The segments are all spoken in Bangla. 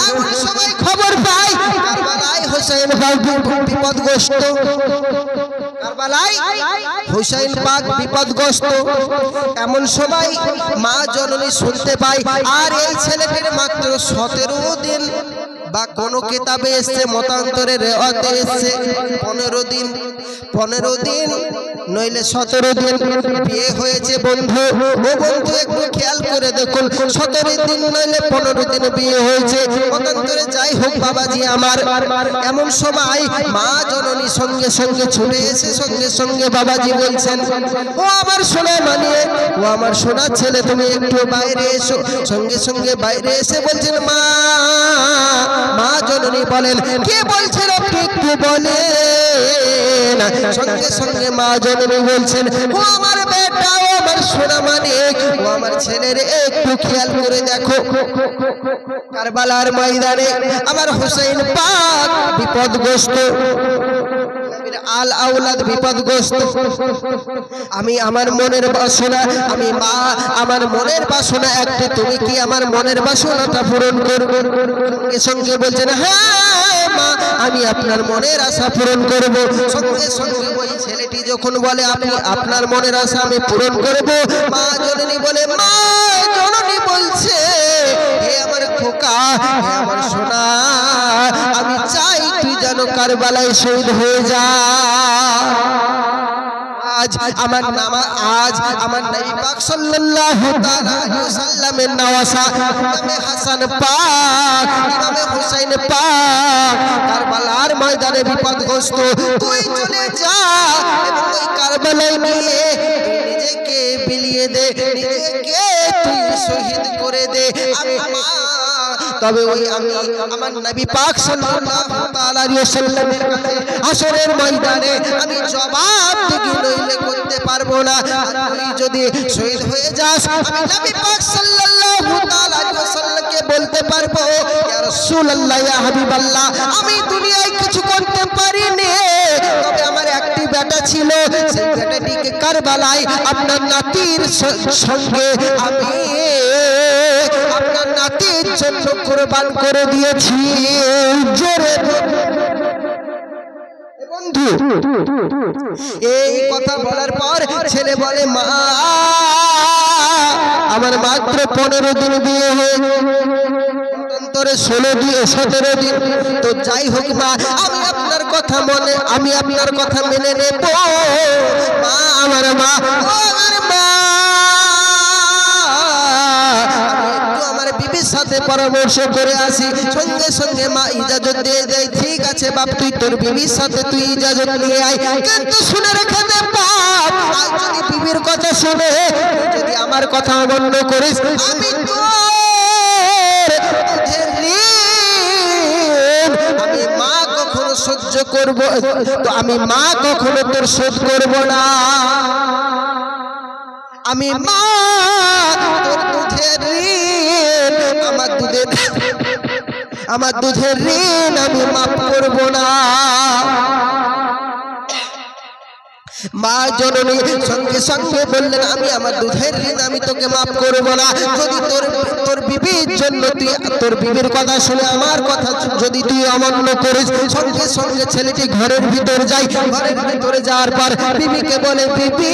এমন সময় খবর পাই কারবালায় হোসেন পাক বিপদগ্রস্ত, কারবালায় হোসেন পাক বিপদগ্রস্ত। এমন সময় মা জননী শুনতে পাই আর এই ছেলেটির মাত্র 17 দিন বা কোন কিতাবে এসছে, মতান্তরে রেওয়াতে এসছে 15 দিন নইলে 17 দিন বিয়ে হয়েছে। বন্ধু ও বন্ধু একটু খেয়াল করে দেখুন, 17 দিন নইলে 15 দিন বিয়ে হয়েছে, মতান্তরে যাই হোক বাবাজি আমার। এমন সময় মা জননী সঙ্গে সঙ্গে ছুটে এসে সঙ্গে সঙ্গে বাবাজি বলছেন, ও আমার সোনা মানিয়ে, ও আমার সোনা ছেলে, তুমি একটু বাইরে এসো। সঙ্গে সঙ্গে বাইরে এসে বলছেন, মা জননী বলেন, কে বলছেন আপনি একটু বলেন। সঙ্গে সঙ্গে মা জননী বলছেন, ও আমার বেটা, ও আমার সোনা মানিক, ও আমার ছেলের একটু খেয়াল করে দেখো, কারবালার ময়দানে আমার হোসেন পাক বিপদগ্রস্ত, আল আওলাদ বিপদগ্রস্ত। আমি আমার মনের বাসনা, আমি মা আমার মনের বাসনা একটু, তুমি কি আমার মনের বাসনাটা পূরণ করবে? সঙ্গে সঙ্গে বলছেন, হ্যাঁ মা, আমি আপনার মনের আশা পূরণ করব। সঙ্গে সঙ্গে ওই ছেলেটি যখন বলে, আপনি আপনার মনের আশা আমি পূরণ করব, মা জননী বলে, মা জননী বলছে, হে আমার খোকা, হে আমার সোনা, আমি চাই তুই যেন কারবালায় শহীদ হয়ে যা। আজ আমার নবী পাক সাল্লাল্লাহু তাআলা আলাইহি ওয়াসাল্লামের নওয়াসা ইমামে হাসান পাক, ইমামে হুসাইন পাক কারবালার ময়দানে বিপদগ্রস্ত। তুই চলে যা এবং ওই কারবালায় গিয়ে নিজেকে বিলিয়ে দে, নিজেকে তুই শহীদ করে দে। তবে ওই আমি আমার নবী পাক সাল্লাল্লাহু তাআলা আলাইহি ওয়াসাল্লামের কাছে হাসরের ময়দানে আমি জবাব দিতে নইলে করতে পারবো না। তুই যদি শহীদ হয়ে যাস, আমি নবী পাক সাল্লাল্লাহু তাআলা আলাইহি ওয়াসাল্লামকে বলতে পারবো, ইয়া রাসূলুল্লাহ, ইয়া হাবিবাল্লাহ, আমি দুনিয়ায় কিছু করতে পারিনি, তবে আমার একটি বেটা ছিল, সেই বেটাটিকে কারবালায় আপনার নাতির সঙ্গে আমি আপনার নাতির জন্য কুরবান করে দিয়েছি। জোরে বন্ধু, এই কথা বলার পর ছেলে বলে, মা আমার মাত্র 15 দিন বিয়ে হয়ে, অন্তরে 17 দিন, তো যাই হোক মা, আমি আপনার কথা মেনে নেব। মা আমার মা, আমার মা, সাথে পরামর্শ করে আসি। সঙ্গে সঙ্গে মা ইজাজত দিয়ে দেয়, ঠিক আছে বাপ, তুই তোর বিবির সাথে তুই ইজাজত নিয়ে আয়, কিন্তু শুনে রেখে দে বাপ, আজ যদি বিবির কথা শুনে যদি আমার কথা অমান্য করিস, আমি আমি মা কখনো সহ্য করব, তো আমি মা কখনো তোর শোধ করব না। আমি মা তোর দুধের ঋণ, আমার দুধের ঋণ আমি মাফ করব না। মা জননী সঙ্গে সঙ্গে বললেন, আমি আমার দুধের ঋণ আমি তোকে মাফ করব না। যদি তোর বিবির জন্য তুই তোর বিবির কথা শুনে আমার কথা যদি তুই অমান্য করিস। সঙ্গে সঙ্গে ছেলেটি ঘরের ভিতর যায়। ঘরের ভিতরে যাওয়ার পর বিবিকে বলে, বিবি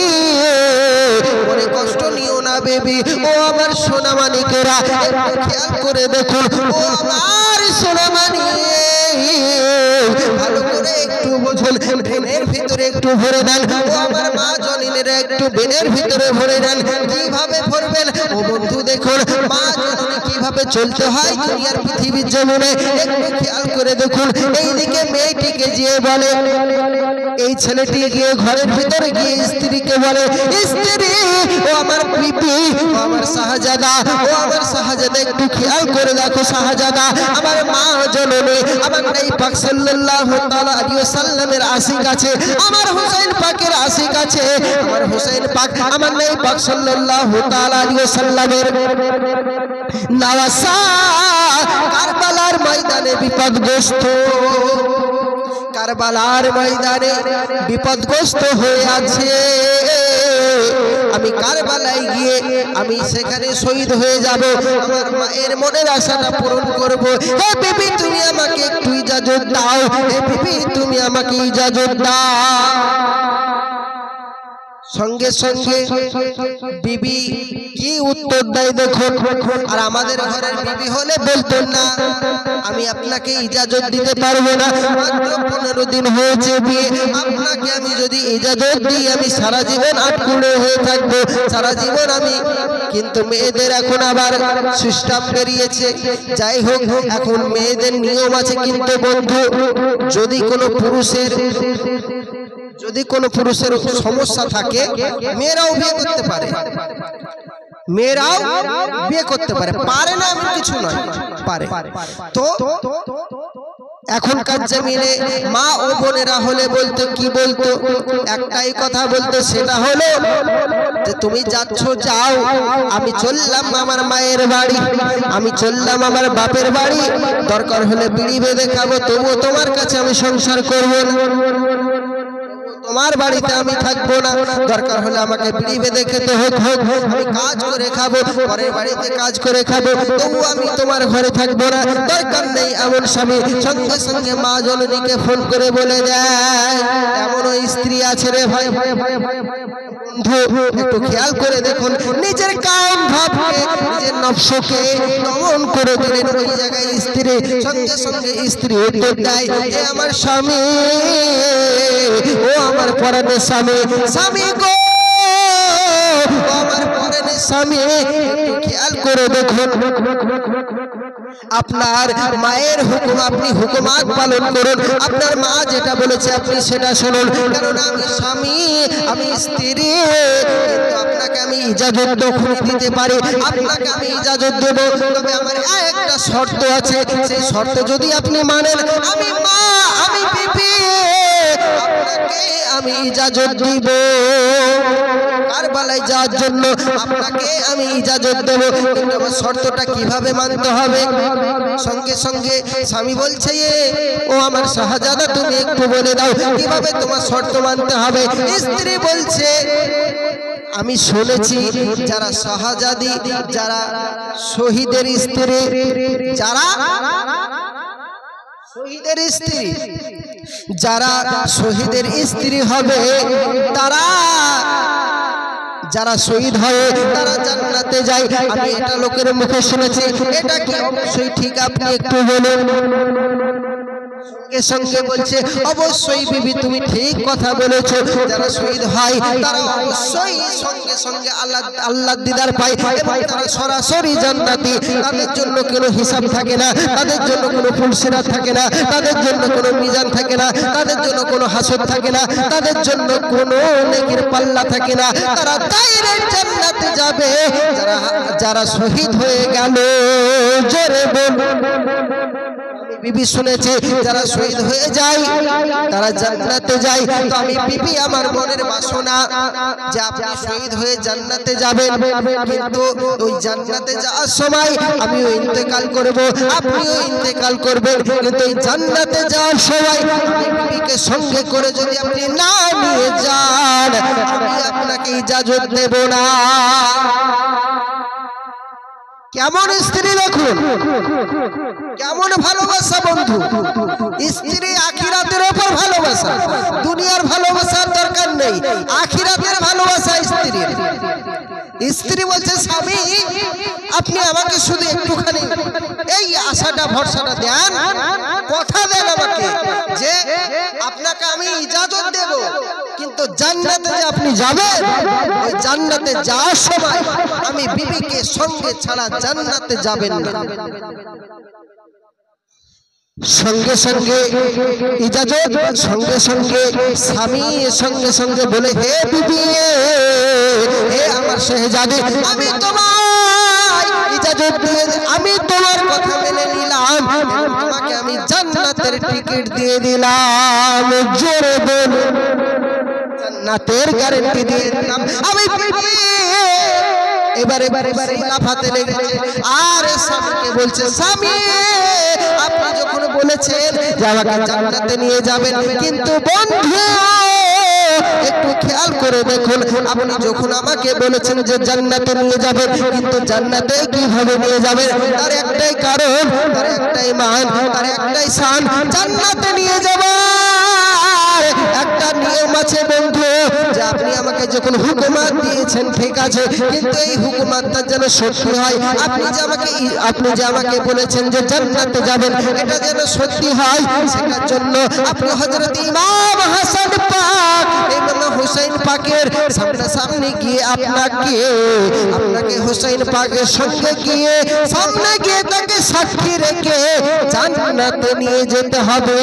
মনে কষ্ট নিও না বেবি, ও আমার সোনা মানিকেরা, একটু খেয়াল করে দেখুন, ও আমার সোনা মানিক, ভালো করে একটু বুঝুন, বেনের ভিতরে একটু ভরে দেন। ও আমার মা জননীরা একটু বেনের ভিতরে ভরে দেন। কিভাবে ভরবেন ও বন্ধু দেখুন, মা জননী কিভাবে চলতে হয় দুনিয়ার পৃথিবীর জমিনে, একটু খেয়াল করে দেখুন। এইদিকে মেয়েটিকে গিয়ে বলে, এই ছেলেটি গিয়ে ঘরের ভিতরে গিয়ে স্ত্রীকে বলে, স্ত্রী ও আমার বিবি, ও আমার শাহজাদা, ও আমার শাহজাদা, একটু খেয়াল করে দেখো শাহজাদা, আমার মা জননী আমার নবী পাক সাল্লাল্লাহু তাআলা আলাইহি ওয়াসাল্লামের আশিক আছে, আমার হুসাইন পাকের আশিক আছে, আমার হুসাইন পাক আমার নবী পাক সাল্লাল্লাহু তাআলা আলাইহি ওয়াসাল্লামের নওয়াসা কারবালার ময়দানে বিপদগ্রস্ত, কারবালার ময়দানে বিপদগ্রস্ত হয়ে আছে। আমি কারবালায় গিয়ে আমি সেখানে শহীদ হয়ে যাব, আমার মায়ের মনের আশাটা পূরণ করব। হে বিবি তুমি আমাকে একটু ইজাজত দাও, হে বিবি তুমি আমাকে ইজাজত দাও। সঙ্গে সঙ্গে বিবি কি উত্তর দেয় দেখো। আর আমাদের ঘরের বিবি হলে বলতেন না আমি আপনাকে ইজাজত দিতে পারবো না, মাত্র 15 দিন হয়েছে বিয়ে, আপনাকে আমি যদি ইজাজত দিই আমি সারা জীবন আটকুড়ে হয়ে থাকবো, সারা জীবন আমি। কিন্তু মেয়েদের এখন আবার সিস্টেম বেরিয়েছে। যাই হোক, এখন মেয়েদের নিয়ম আছে, কিন্তু বন্ধু যদি কোনো পুরুষের সমস্যা থাকে মেয়েরাও বিয়ে করতে পারে, মেয়েরাও বিয়ে করতে পারে, পারে না এমন কিছু নয়, পারে। তো এখনকার জমিনে মা ও বোনেরা হলে বলতো কি বলতো, একটাই কথা বলতো, সেটা হলো যে তুমি যাচ্ছ যাও, আমি চললাম আমার মায়ের বাড়ি, আমি চললাম আমার বাপের বাড়ি, দরকার হলে বিড়ি বেঁধে খাবো, তবুও তোমার কাছে আমি সংসার করবো না, তোমার বাড়িতে আমি থাকবো না, দরকার হলে আমাকে বিড়ি বেঁধে খেতে হোক, আমি কাজ করে খাবো, পরের বাড়িতে কাজ করে খাবো, তবু আমি তোমার ঘরে থাকবো না, দরকার নেই এমন স্বামী। সঙ্গে সঙ্গে মা জননীকে ফোন করে বলে দেয় এমনও স্ত্রী আছে রে ভাই। একটু খেয়াল করে দেখুন, নিজের কাম ভাবকে নিজের নফসকে দমন করে দিলেন ওই জায়গায় স্ত্রী। সঙ্গে সঙ্গে স্ত্রী উত্তর দেয় এ আমার স্বামী, ও আমার পরাণের স্বামী, স্বামী গো আমার পরাণের স্বামী। একটু খেয়াল করে দেখুন, আপনার মায়ের হুকুম আপনি হুকুমাত পালন করুন, আপনার মা যেটা বলেছে আপনি সেটা শুনুন, কারণ আমি স্বামী, আমি স্ত্রী, কিন্তু আপনাকে আমি ইজাজত তখনই দিতে পারি, আপনাকে আমি ইজাজত দেব, তবে আমার একটা শর্ত আছে, সেই শর্ত যদি আপনি মানেন আমি মা, আমি বিবি, আপনাকে আমি ইজাজত দিব, কারবালায় যাওয়ার জন্য আপনাকে আমি ইজাজত দেব, কিন্তু আমার শর্তটা কিভাবে মানতে হবে। সঙ্গে সঙ্গে স্বামী বলছে ও আমার শাহজাদা তুমি একটু বলে দাও কিভাবে তোমার শর্ত মানতে হবে। স্ত্রী বলছে আমি শুনেছি যারা শাহজাদি, যারা শহীদের স্ত্রী, যারা শহীদের স্ত্রী, যারা শহীদের স্ত্রী হবে, তারা যারা শহীদ হয় তারা জান্নাতে যায়। আমি এটা লোকের মুখে শুনেছি, এটা কি অবশ্যই ঠিক? আপনি একটু বলুন। সঙ্গে বলছে অবশ্যই বিবি তুমি ঠিক কথা বলেছো, যারা শহীদ হয় তারা অবশ্যই সঙ্গে সঙ্গে আল্লাহ দিদার পায় এবং তারা সরাসরি জান্নাতি, তাদের জন্য কোনো হিসাব থাকে না, তাদের জন্য কোনো ফুলসিরাত থাকে না, তাদের জন্য কোনো মিজান থাকে না, তাদের জন্য কোনো হাসদ থাকে না, তাদের জন্য কোনো নেকির পাল্লা থাকে না, তারা ডাইরেক্ট জান্নাতে যাবে। যারা শহীদ হয়ে গেল জোরে বল। বিবি শুনেছে যারা শহীদ হয়ে যায় তারা জান্নাতে যায়। তো আমি বিবি আমার মনের বাসনা যে আপনি শহীদ হয়ে জান্নাতে যাবেন, কিন্তু ওই জান্নাতে যাওয়ার সময় আমিও ইন্তেকাল করব, আপনিও ইন্তেকাল করবেন, কিন্তু ওই জান্নাতে যাওয়ার সময় আমি বিবিকে সঙ্গে করে যদি আপনি না নিয়ে যান আমি আপনাকে ইজাজত দেব না। কেমন স্ত্রী দেখুন, কেমন ভালোবাসা বন্ধু। স্ত্রী আখিরাতের উপর ভালোবাসা, দুনিয়ার ভালোবাসার দরকার নেই, আখিরাতের ভালোবাসা স্ত্রীর। স্ত্রী বলছে স্বামী আপনি আমাকে শুধু একটুখানি এই আশাটা ভরসাটা দেন, কথা দেন আমাকে যে আপনাকে আমি ইজাজত দেব, কিন্তু জান্নাতে যে আপনি যাবেন ওই জান্নাতে যাওয়ার সময় আমি বিবিকে সঙ্গে ছাড়া জান্নাতে যাবেন না। সঙ্গে সঙ্গে ইজাজত, সঙ্গে সঙ্গে স্বামী সঙ্গে সঙ্গে বলে হে বিবি, হে আমার শাহজাদি, আমি তোমার ইজাজত দিয়ে আমি তোমার কথা মেনে নিলাম, তোমাকে আমি জান্নাতের টিকিট দিয়ে দিলাম। জোরে বল, জান্নাতের গ্যারান্টি দিয়ে দিলাম আমি বিবি। এবারে লাফাতে লেগেছে আর স্বামীকে বলছে স্বামী আপনি যখন বলেছেন যে আমাকে জান্নাতে নিয়ে যাবেন, কিন্তু বন্ধু একটু খেয়াল করে দেখুন, আপনি যখন আমাকে বলেছেন যে জান্নাতে নিয়ে যাবেন, কিন্তু জান্নাতে কিভাবে নিয়ে যাবেন? তার একটাই কারণ, তার একটাই মান, তার একটাই শান। জান্নাতে নিয়ে যাবার একটা নিয়ম আছে বন্ধু, যে আপনি আমাকে যখন হুকুমাত দিয়েছেন ঠিক আছে, কিন্তু এই হুকুমাতটা যেন সত্যি হয়। আপনি যে আমাকে বলেছেন যে জান্নাতে যাবেন, এটা যেন সত্যি হয়। সেটার জন্য আপনি হযরত ইমাম হাসান পাক, ইমাম হুসাইন পাকের সামনে গিয়ে আপনাকে হুসাইন পাকের সঙ্গে গিয়ে সামনে গিয়ে তাকে সাক্ষী রেখে জান্নাতে নিয়ে যেতে হবে।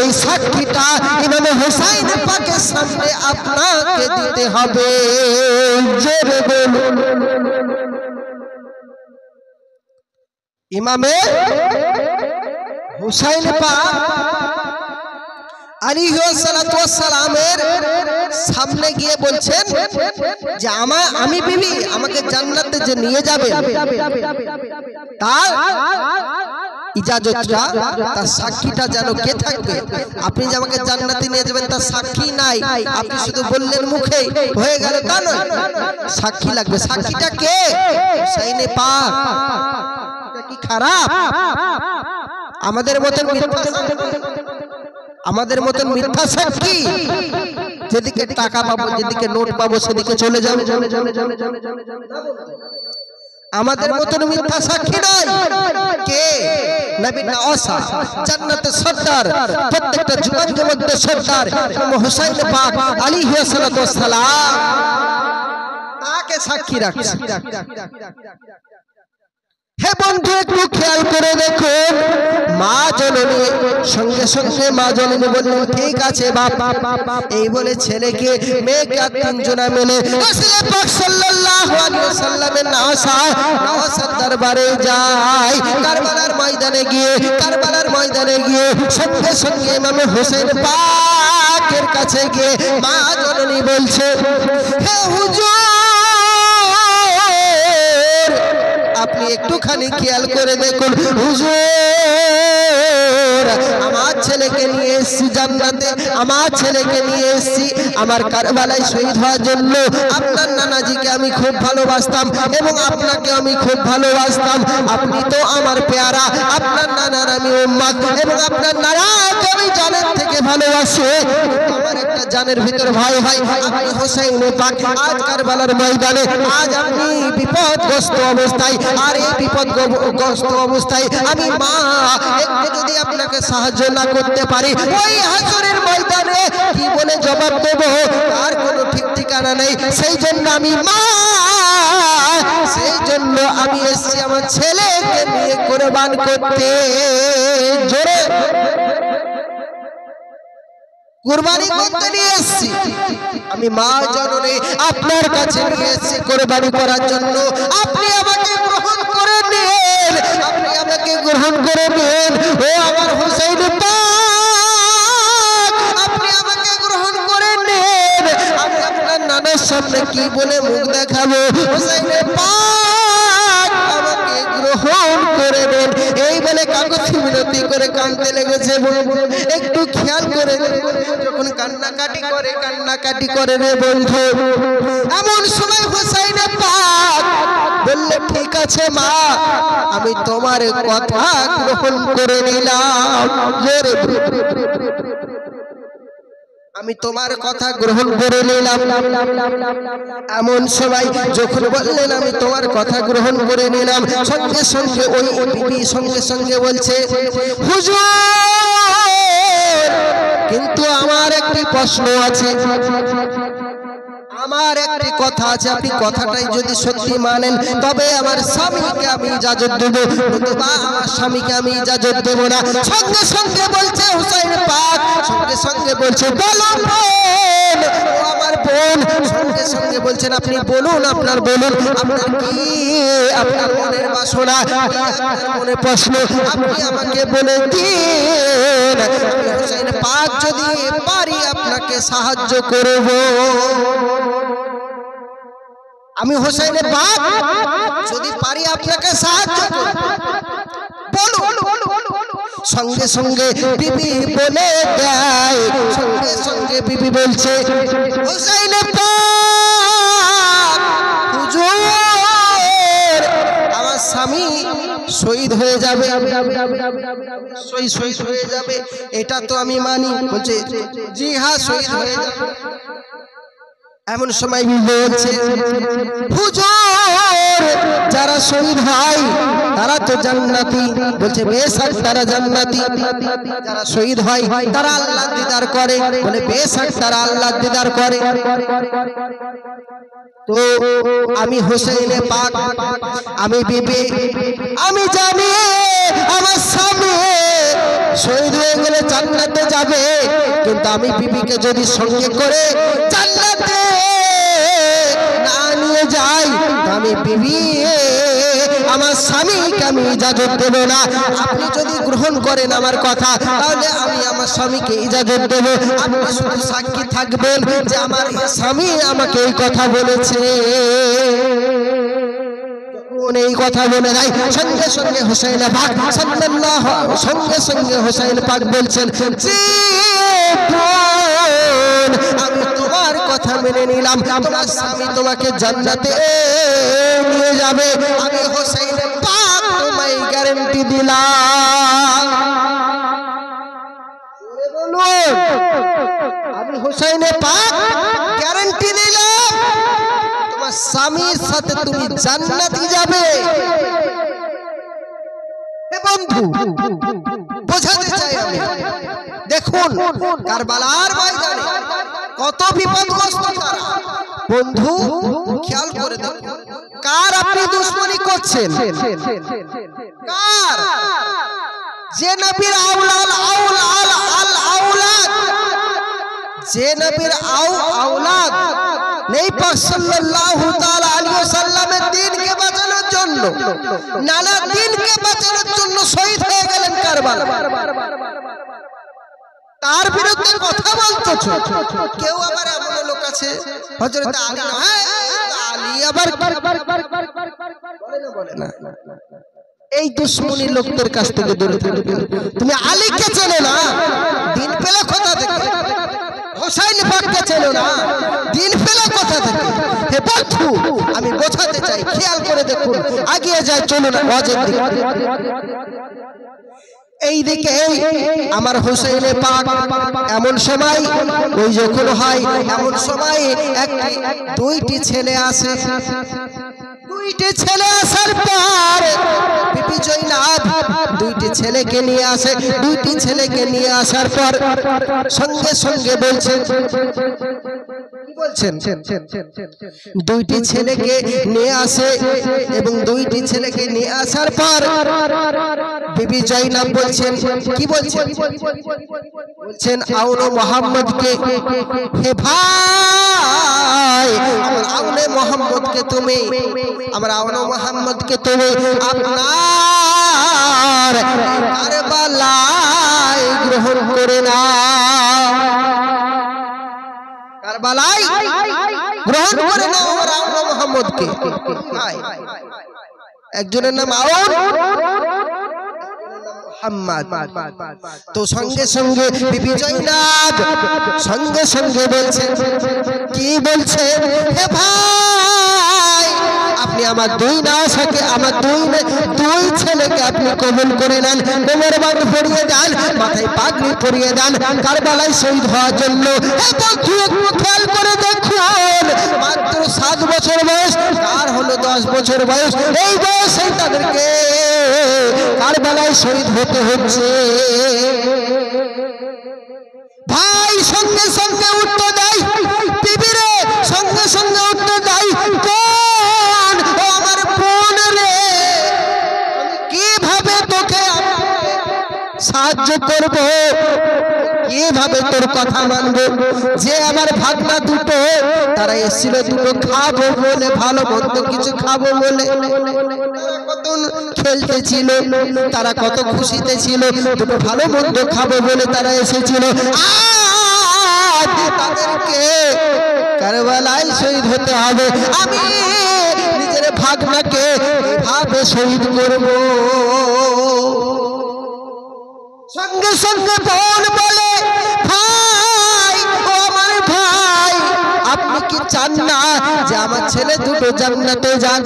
এই সাক্ষীটা ইমাম হুসাইন পাকের সামনে আপনাকে দিতে হবে। জোরে বলুন। ইমামে হুসাইন পাক আলাইহিসসালামের সামনে গিয়ে বলছেন যে আমি বিবি, আমাকে জান্নাতে যে নিয়ে যাবে তার ইজাজতটা, তার সাক্ষীটা যেন কে থাকবে? আপনি যে আমাকে জান্নাতে নিয়ে যাবেন তার সাক্ষী নাই, আপনি শুধু বললেন মুখে, হয়ে গেল তা নয়, সাক্ষী লাগবে। সাক্ষীটা কে? হুসাইন পাক। এটা কি খারাপ? আমাদের মতন মিথ্যা সাক্ষী, যেদিকে টাকা পাবো, যেদিকে নোট পাবো সেদিকে চলে যাবে। আমাদের মতন মিথ্যা সাক্ষী নয়। কে? নবী নওয়াসা, জান্নাতের সর্দার, প্রত্যেকটা যুবকের মধ্যে সর্দার হুসাইন পাক আলাইহিস সালাম তাকে সাক্ষী রাখছে। হে বন্ধু, একটু খেয়াল করে দেখুন, মা জননী সঙ্গে সঙ্গে মা জননী বললেন ঠিক আছে বাপ। এই বলে ছেলেকে মেয়েকে আর তিনজনা মিলে রাসূল পাক সাল্লাল্লাহু আলাইহি ওয়াসাল্লামের নওয়াসার দরবারে যায়। কারবালার ময়দানে গিয়ে সঙ্গে সঙ্গে ইমাম হুসাইন পাকের কাছে গিয়ে মা জননী বলছে, হে হুজুর, আপনি একটুখানি খেয়াল করে দেখুন, হুজুর আমার ছেলেকে নিয়ে এসেছি জান্নাতে, আমার ছেলেকে নিয়ে এসেছি আমার কারবালায় শহীদ হওয়ার জন্য। আপনার নানাজিকে আমি খুব ভালোবাসতাম এবং আপনাকে আমি খুব ভালোবাসতাম। আপনি তো আমার পেয়ারা, আপনার নানার আমি উম্মত এবং আপনার নানাকে আমি জানের থেকে ভালোবাসি। আমার একটা জানের ভিতর ভয় হয়, আপনি হুসাইন পাক আজ কারবালার ময়দানে, আজ আপনি বিপদগ্রস্ত অবস্থায়, আর এই বিপদগ্রস্ত অবস্থায় আমি মা একটু যদি আপনাকে সাহায্য না করতে পারি, ওই হাসরের ময়দানে কি বলে জবাব দেব তার কোনো ঠিক ঠিকানা নেই। সেই জন্য আমি এসেছি আমার ছেলেকে নিয়ে কুরবান করতে। জোরে কুরবানি করতে নিয়ে এসেছি, আমি মা জননী আপনার কাছে নিয়ে এসেছি কুরবানি করার জন্য। আপনি আমাকে গ্রহণ করে নেন, আপনি আমাকে গ্রহণ করে নেন। ও আমার হুসাইন পাক, আপনি আমাকে গ্রহণ করে নেন। আমি আপনার নানার সামনে কি বলে মুখ দেখাবো? হুসাইন পাক আমাকে গ্রহণ করে নেন। এই বলে কাকুতি মিনতি করে কাঁদতে লেগেছে। একটু খেয়াল করে যখন কান্নাকাটি করে রে বন্ধু, এমন সময় হুসাইন পাক বললে ঠিক আছে মা, আমি তোমার কথা গ্রহণ করে নিলাম। আমি তোমার কথা গ্রহণ করে নিলাম। এমন সময় যখন বললেন আমি তোমার কথা গ্রহণ করে নিলাম, সঙ্গে সঙ্গে ওই বিবি সঙ্গে সঙ্গে বলছে, হুজুর কিন্তু আমার একটি প্রশ্ন আছে, আমার একটি কথা আছে। আপনি কথাটাই যদি সত্যি মানেন তবে আমার স্বামীকে আমি ইজাজত দেব, নতুবা আমার স্বামীকে আমি ইজাজত দেব না। সঙ্গে সঙ্গে বলছে হুসাইন পাক, সঙ্গে সঙ্গে বলছে বলো বোন, ও আমার বোন। সঙ্গে সঙ্গে বলছেন আপনি বলুন, আপনার কি আপনার মনের বাসনা, আপনার মনের প্রশ্ন আপনি আমাকে বলে দিন। আমি হুসাইন পাক যদি পারি আপনাকে সাহায্য করব। আমি হুসাইন পাক যদি পারি আপনাকে সাহায্য করব। বলুন। সঙ্গে সঙ্গে বিবি বলে দেয়, সঙ্গে সঙ্গে বিবি বলছে হুসাইন পাক হুজুর আমার স্বামী শহীদ হয়ে যাবে, শহীদ হয়ে যাবে, এটা তো আমি মানি। বলছে জি হ্যাঁ শহীদ হয়ে যাবে। এমন সময় বলছে হুজুর যারা শহীদ হয় তারা তো জান্নাতি। বলছে বেশক তারা জান্নাতি, যারা শহীদ হয় তারা আল্লাহ দিদার করে। বলে বেশক তারা আল্লাহ দিদার করে। তো আমি হুসাইনে পাক, আমি বিবি, আমি জানি আমার স্বামী শহীদ হয়ে গেলে জান্নাতে যাবে, কিন্তু আমি বিবিকে যদি সঙ্গে করে জান্নাতে না নিয়ে যাই, আমি বিবি আমার স্বামীকে আমি ইজাজত দেব না। আপনি যদি গ্রহণ করেন আমার কথা, তাহলে আমি আমার স্বামীকে ইজাজত দেব। আপনি শুধু সাক্ষী থাকবেন যে আমার স্বামী আমাকে এই কথা বলেছে। এই কথা বলে নাই, সঙ্গে সঙ্গে হুসাইন পাক সাল্লাল্লাহু সঙ্গে সঙ্গে হুসাইন পাক বলছেন জি আমি তোমার কথা মেনে নিলাম, তোমার স্বামী তোমাকে জান্নাতে নিয়ে যাবে। আমি হুসাইন পাক তোমায় গ্যারান্টি দিলাম। বলুন আমি হুসাইন পাক গ্যারান্টি দিলাম তোমার স্বামীর সাথে তুমি জান্নাতে যাবে। বন্ধু বোঝাতে চাই আমি, দেখুন কারবালার ময়দানে কত বিপদগ্রস্ত তারা। বন্ধু খেয়াল করে দেখুন কার আপনি দুশমনি করছেন, কার? যে নবীর আওলাদ যে নবীর আওলাদ নেই পাক সাল্লাল্লাহু তাআলা আলাইহি ওয়াসাল্লামের দ্বীনকে বাঁচানোর জন্য, নানা দ্বীনকে বাঁচানোর জন্য শহীদ হয়ে গেলেন কারবালা। তার বিরুদ্ধে কথা বলতেছ। কেউ আবার এমন লোক আছে হযরত আলী, আলী আবার বলে না, এই দুশমনী লোকদের কাছ থেকে দূরে থাকবে। তুমি আলীকে চেনো না, দিন পেলে কোথা থেকে? হুসাইন পাককে চেনো না, দিন পেলে কোথা থেকে? হে বন্ধু আমি বোঝাতে চাই, খেয়াল করে দেখুন, এগিয়ে যায় চলুন ওয়াজের দিকে। এই দিকে আমার হুসাইন পাক এমন সময় ওই যখন হয়, এমন সময় দুইটি ছেলে আসে। দুইটি ছেলে আসার পর বিবি জয়নাব দুইটি ছেলেকে নিয়ে আসে। দুইটি ছেলেকে নিয়ে আসার পর সঙ্গে সঙ্গে বলছেন, কি বলছেন? দুইটি ছেলেকে নিয়ে আসে এবং দুইটি ছেলেকে নিয়ে আসার পর বিবি জয়নাব বলছেন, কি বলছেন? বলছেন আউনে মুহাম্মদকে, হে ভাই আউনে মুহাম্মদকে তুমি, আমরা আউনে মুহাম্মদকে তুমি আপনার কারবালায় গ্রহণ করে না, কারবালায় গ্রহণ করে না আমরা আউনে মুহাম্মদকে। একজনের নাম আউন, তো সঙ্গে সঙ্গে বিবি জয়নাব সঙ্গে সঙ্গে বলছেন, কি বলছেন? হে ভাই আপনি আমার দুই নাসাকে, আমার দুই ছেলেকে আপনি কবুল করে নেন, কোমর বাঁধ পরিয়ে দেন, মাথায় পাগড়ি পরিয়ে দেন, কারবালায় শহীদ হওয়ার জন্য। হে বন্ধু একটু খেয়াল করে দেখুন, মাত্র 7 বছর বয়স, আর হলো 10 বছর বয়স, এই বয়সে তাদেরকে কারবালায় শহীদ হতে হচ্ছে। ভাই সঙ্গে সঙ্গে উত্তর দেয়, বিবিরে সঙ্গে সঙ্গে উত্তর দেয়, কোন ও আমার বোন রে, কিভাবে তোকে সাহায্য করব, কিভাবে তোর কথা মানবো? যে আমার ভাগনা দুটো, তারা এসেছিল দুটো খাবো বলে, ভালো মন্দ কিছু খাবো বলে, কত খেলতে ছিল, তারা কত খুশিতে ছিল, দুটো ভালো মন্দ খাবো বলে তারা এসেছিল। আজ তাদেরকে কারবালায় শহীদ হতে হবে, আমি নিজের ভাগনাকে এভাবে শহীদ করব। সঙ্গে সঙ্গে বোন বলে ভাই ও আমার ভাই আপনি কি চান না যে আমার ছেলে দুটো জান্নাতে যাক?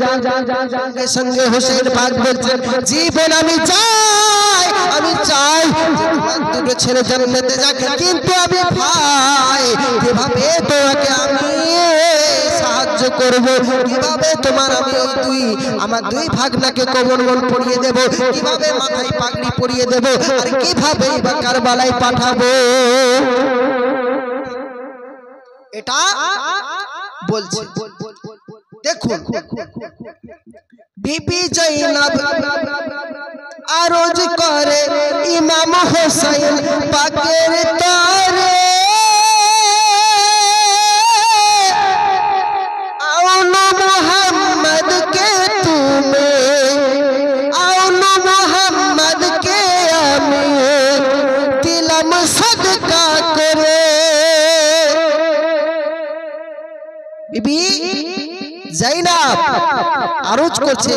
সঙ্গে সঙ্গে হোসেন পাক বলছেন জি বোন আমি চাই যে তোমার দুটো ছেলে জান্নাতে যাক, কিন্তু আমি ভাই কিভাবে তোমাকে আমি সাহায্য করব, কিভাবে তোমার আমি আমার দুই ভাগনাকে কবরগল পরিয়ে দেব, কিভাবে মাথায় পাগড়ি পরিয়ে দেব, আর কিভাবে কারবালায় পাঠাবো, এটা বলছে। দেখুন বিবি জৈনব আরজ করে ইমাম হোসেন পাকের তারে বিবি জাইনাব আরজ করছে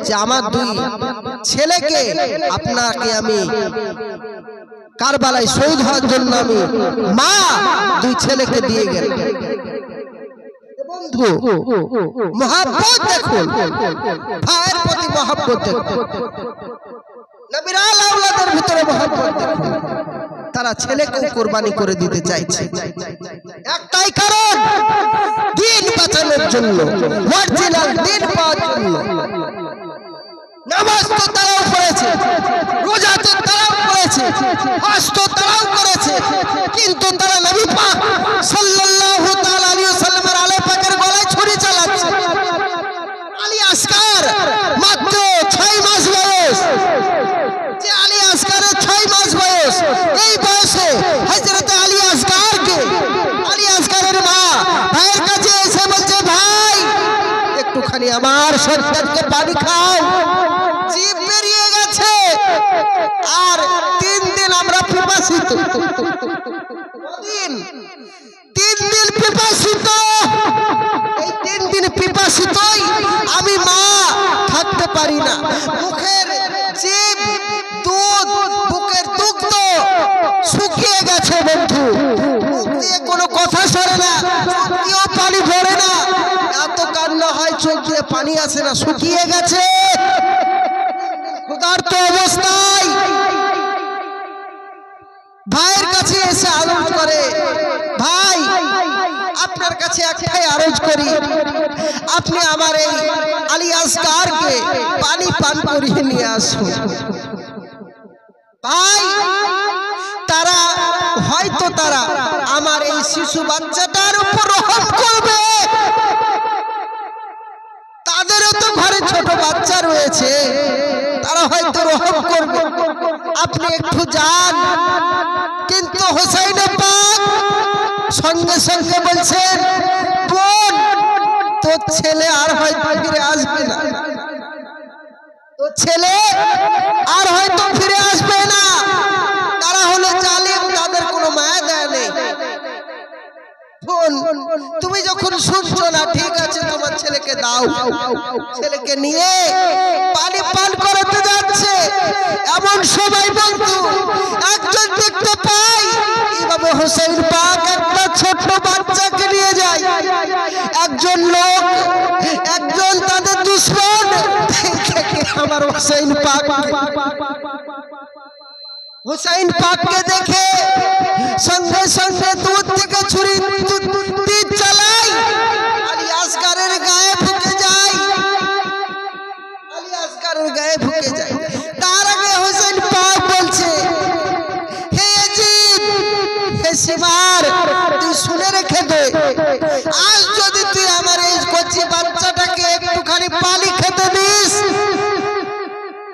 যে আমার দুই ছেলেকে আপনাকে আমি কারবালায় শহীদ হওয়ার জন্য আমি মা দুই ছেলেকে দিয়ে গেল। বন্ধু মহব্বত দেখুন, ভাইয়ের প্রতি মহব্বত দেখুন, নবীর আওলাদের ভিতরে মহব্বত দেখুন। তারা ছেলেকে কুরবানি করে দিতে চাইছে একটাই কারণ, দিন বাঁচানোর জন্য, অরিজিনাল দিন পাওয়ার জন্য। নামাজ তো তারাও পড়েছে, রোজা তো তারাও করেছে, হজ তো তারাও করেছে, কিন্তু তারা নবী পাক সাল্লাল্লাহু তাআলা আলাইহি ওয়াসাল্লামের আলে পাকের গলায় ছুরি চালাচ্ছে। আলী আসকার মাত্র 6 মাস বয়স, যে আলী আসকারের 6 মাস বয়স, এই বয়সে হযরত আলী আসকারের মা ভাইয়ের কাছে এসে বলছে ভাই একটুখানি আমার সন্তানকে পানি খাও, জিভ বেরিয়ে গেছে, আর 3 দিন আমরা পিপাসিত, 3 দিন পিপাসিত, এই 3 দিন পিপাসিতই আমি মা থাকতে পারি না, মুখের জিভ দুধ বুকের দুগ্ধ শুকিয়ে গেছে বন্ধু, মুখ দিয়ে কোনো কথা সরে না, চোখ দিয়েও পানি ভরে না, এত কান্না হয় চোখ দিয়ে পানি আসে না, শুকিয়ে গেছে ক্ষুধার্ত অবস্থায়। ভাইয়ের কাছে এসে আরজ করে ভাই আপনার কাছে একটাই আরজ করি, আপনি আমার এই আলী আসকারকে পানি পান করিয়ে নিয়ে আসুন। ভাই তারা হয়তো তারা আমার এই শিশু বাচ্চাটার উপর রহম করবে, তাদেরও তো ঘরে ছোট বাচ্চা রয়েছে, তারা হয়তো রহম করবে, আপনি একটু যান। কিন্তু হোসেন পাক সঙ্গে সঙ্গে বলছেন বোন তোর ছেলে আর হয়তো ফিরে আসবে না, তোর ছেলে আর হয়তো ফিরে আসবে না, তারা হলো জালিম, তাদের কোনো মায়া দেয় নেই। বোন তুমি যখন শুনছো না ঠিক আছে তোমার ছেলেকে দাও, ছেলেকে নিয়ে পানি পান করাতে যাচ্ছে, এমন সময় বন্ধু একজন দেখতে পাই এইভাবে হোসেন পাক একটা ছোট্ট বাচ্চাকে নিয়ে যায়, একজন লোক, একজন তাদের দুশমন আমার হোসেন পাককে দেখে সঙ্গে সঙ্গে দূর থেকে ছুরি তীর চালায়, আলী আসকারের গায়ে ঢুকে যায়, আলী আসকারের গায়ে ঢুকে যায়। তার আগে হোসেন পাক বলছে হে আজিব, হে শিমার, তুই শুনে রেখে দে, আজ যদি তুই আমার এই কচি বাচ্চাটাকে একটুখানি পানি খেতে দিস,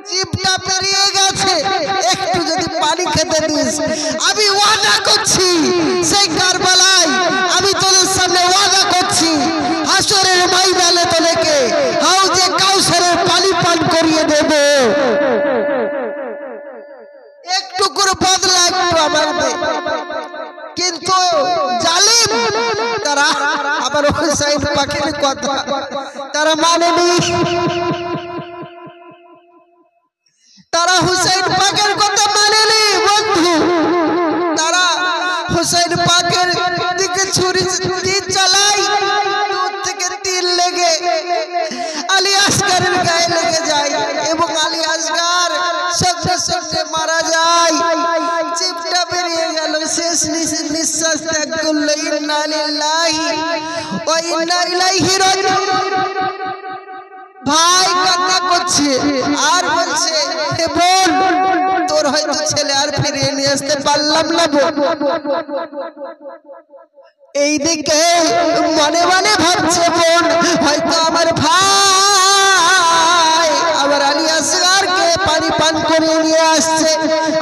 জিভটা পেরিয়ে গেছে, একটু যদি পানি খেতে দিস, আমি ওয়াদা করছি সেই কারবালায় আমি তোদের সামনে ওয়াদা করছি হাসরের ময়দানে তোদেরকে হাউজে কাউসারের পানি পান করিয়ে দেব। একটু করে বদলা একটু আমার, কিন্তু জালিম তারা আবার হোসেন পাকের কথা তারা মানেনি, তারা হুসাইন পাকের কথা মানেনি, ইন্না লিল্লাহি ওয়া ইন্না ইলাইহি রাজিউন। ভাই কান্না করছে আর বলছে হে বোন, তোর হয়তো ছেলে আর ফিরিয়ে নিয়ে আসতে পারলাম না বোন। এইদিকে মনে মনে ভাবছে বোন, হয়তো আমার ভাই আমার আলী আসগারকে পানি পান করে নিয়ে আসছে।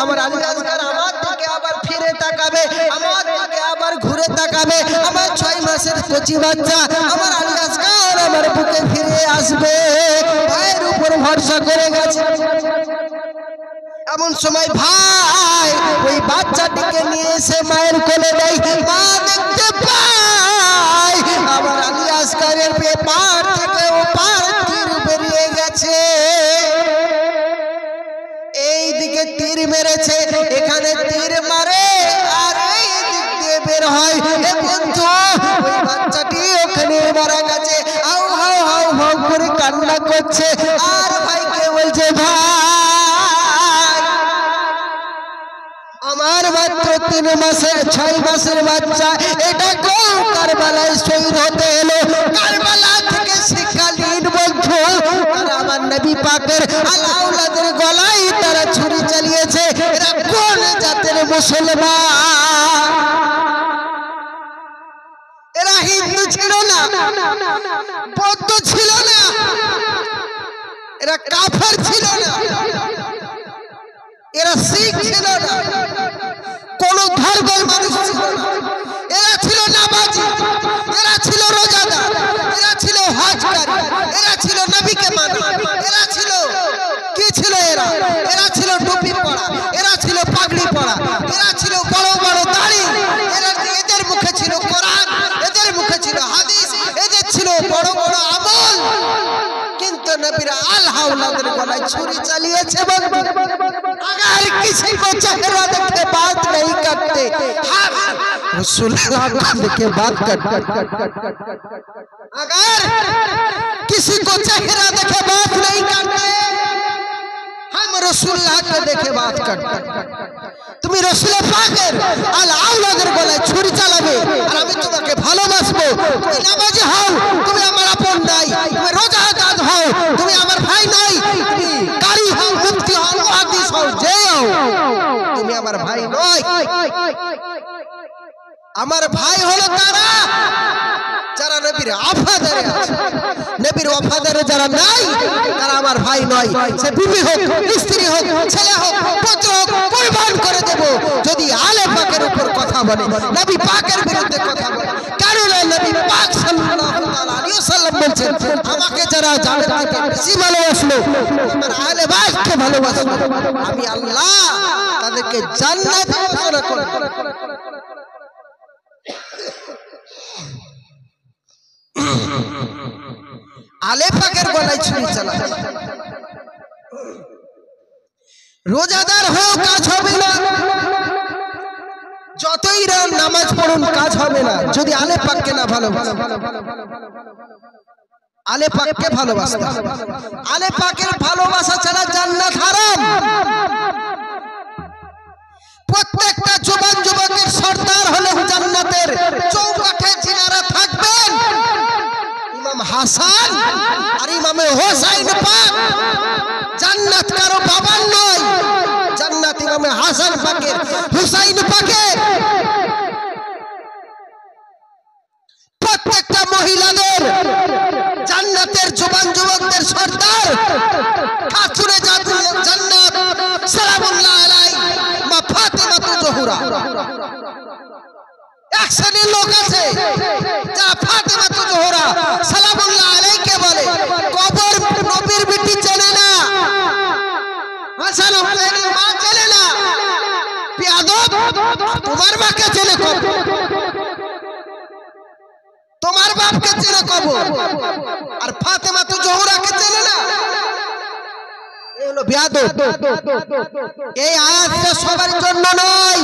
আমার আলী আসগার আমার দিকে আবার ফিরে তাকাবে, আমার দিকে আবার ঘুরে তাকাবে। আমার 6 মাসের কচি বাচ্চা আমার আলী আসগার আমার বুকে ফিরে আসবে, ভাইয়ের উপর ভরসা করে গেছে। এমন সময় ভাই ওই বাচ্চাটিকে নিয়ে এসে মায়ের কোলে দেয়। মা দেখতে পায় আমার আলী আসগারের পার থেকে ও পার তীর বেরিয়ে গেছে। এই দিকে তীর মেরেছে, এখানে তীর মারে আর এই দিক দিয়ে বের হয়। এ বন্ধু, ওই বাচ্চাটি ওখানে মারা গেছে, হাউ হাউ হাউ হাউ করে কান্না করছে আর ভাইকে বলছে, ভাই আমার মাত্র 3 মাসের 6 মাসের বাচ্চা, এটা কোন কারবালায় শহীদ হতে এলো। কারবালা থেকে শিক্ষা নিন বন্ধু, তারা আমার নবী পাকের আলাউলাদের গলায় তারা ছুরি চালিয়েছে। এরা কোন জাতের মুসলমান? এরা হিন্দু ছিল না, বৌদ্ধ ছিল না, এরা কাফের ছিল না, এরা শিখ ছিল না, কোন ধর্মের মানুষ ছিল না। এরা ছিল নামাজি, এরা ছিল রোজাদার, এরা ছিল হজকারী, এরা ছিল নবীকে মানা, এরা ছিল কি ছিল? এরা ছিল টুপি পরা, এরা ছিল পাগড়ি পরা, এরা ছিল বড় বড় দাড়ি, এদের মুখে ছিল কোরআন, এদের মুখে ছিল হাদিস, এদের ছিল বড় বড় আমল। কিন্তু নবীরা আল-হাওলাদের গলায় ছুরি চালিয়েছে। अगर किसी को चेहरा देखे बात नहीं करते, रसूलुल्लाह देखे बात करते। अगर किसी को चेहरा देखे बात नहीं करते, हम रसूलुल्लाह के देखे बात करते। তুমি রাসূল পাকের আল-আওলাদের গলায় ছুরি চালাবে আর আমি তোমাকে ভালোবাসবো। তুমি নামাজি হও, তুমি আমার আপন নাই, তুমি রোজাদার হও, তুমি আমার ভাই নাই, তুমি কারি হও, মুফতি হও, মুহাদ্দিস হও, যে হও, তুমি আমার ভাই নয়। আমার ভাই হলো তারা যারা নবীর ওয়াফাদারে আছে। নবীর ওয়াফাদারে যারা নাই তারা আমার ভাই নয়। সে বিবি হোক, স্ত্রী হোক, ছেলে হোক, পুত্র হোক, কুরবান করে দেব যদি আলে পাকের উপর কথা বলে, নবী পাকের বিরুদ্ধে কথা বলে। কারণ নবী পাক সাল্লাল্লাহু আলাইহি ওয়াসাল্লাম বলেন, আমাকে যারা জানের থেকে বেশি ভালোবাসলো, আমার আলে বাইতকে ভালোবাসলো, আমি আল্লাহ তাদেরকে জান্নাতে ঘোষণা করব। আলে পাকের গলায় ছুরি চালাবে। রোজাদার হয়েও কাজ হবে না, যতই নামাজ পড়ুন কাজ হবে না যদি আলে পাককে না ভালোবাসে। আলে পাককে ভালোবাসতে হবে। আলে পাকের ভালোবাসা ছাড়া জান্নাত হারাম। প্রত্যেকটা জওয়ান যুবকের সর্দার হলেও জান্নাতের চৌকাঠে যিনারা থাকবেন, ইমাম হাসান আর ইমামে হোসেন পাক। জান্নাত কারো বাবার নয়, জান্নাত ইমামে হাসান পাকের, হুসাইন পাকের। প্রত্যেকটা মহিলাদের জান্নাতের জওয়ান যুবকদের সর্দার খাতুনে জান্নাত সালামুল্লাহ আলাইহি মা ফাতেমাতুজ জোহরা। এক শ্রেণীর লোক আছে যারা ফাতেমাতুজ জোহরা সালামুল্লাহ আলাইহিকে বলে। কবর নবীর বিটি চেনে না, হাসান হুসাইনের মা চেনে না, বেয়াদব তোমার মাকে চেনে কবর, তোমার বাপকে চেনে কবর, আর ফাতেমাতুজ জোহরাকে চেনে না, এই হলো বেয়াদব। এই আয়াতটা সবার জন্য নয়,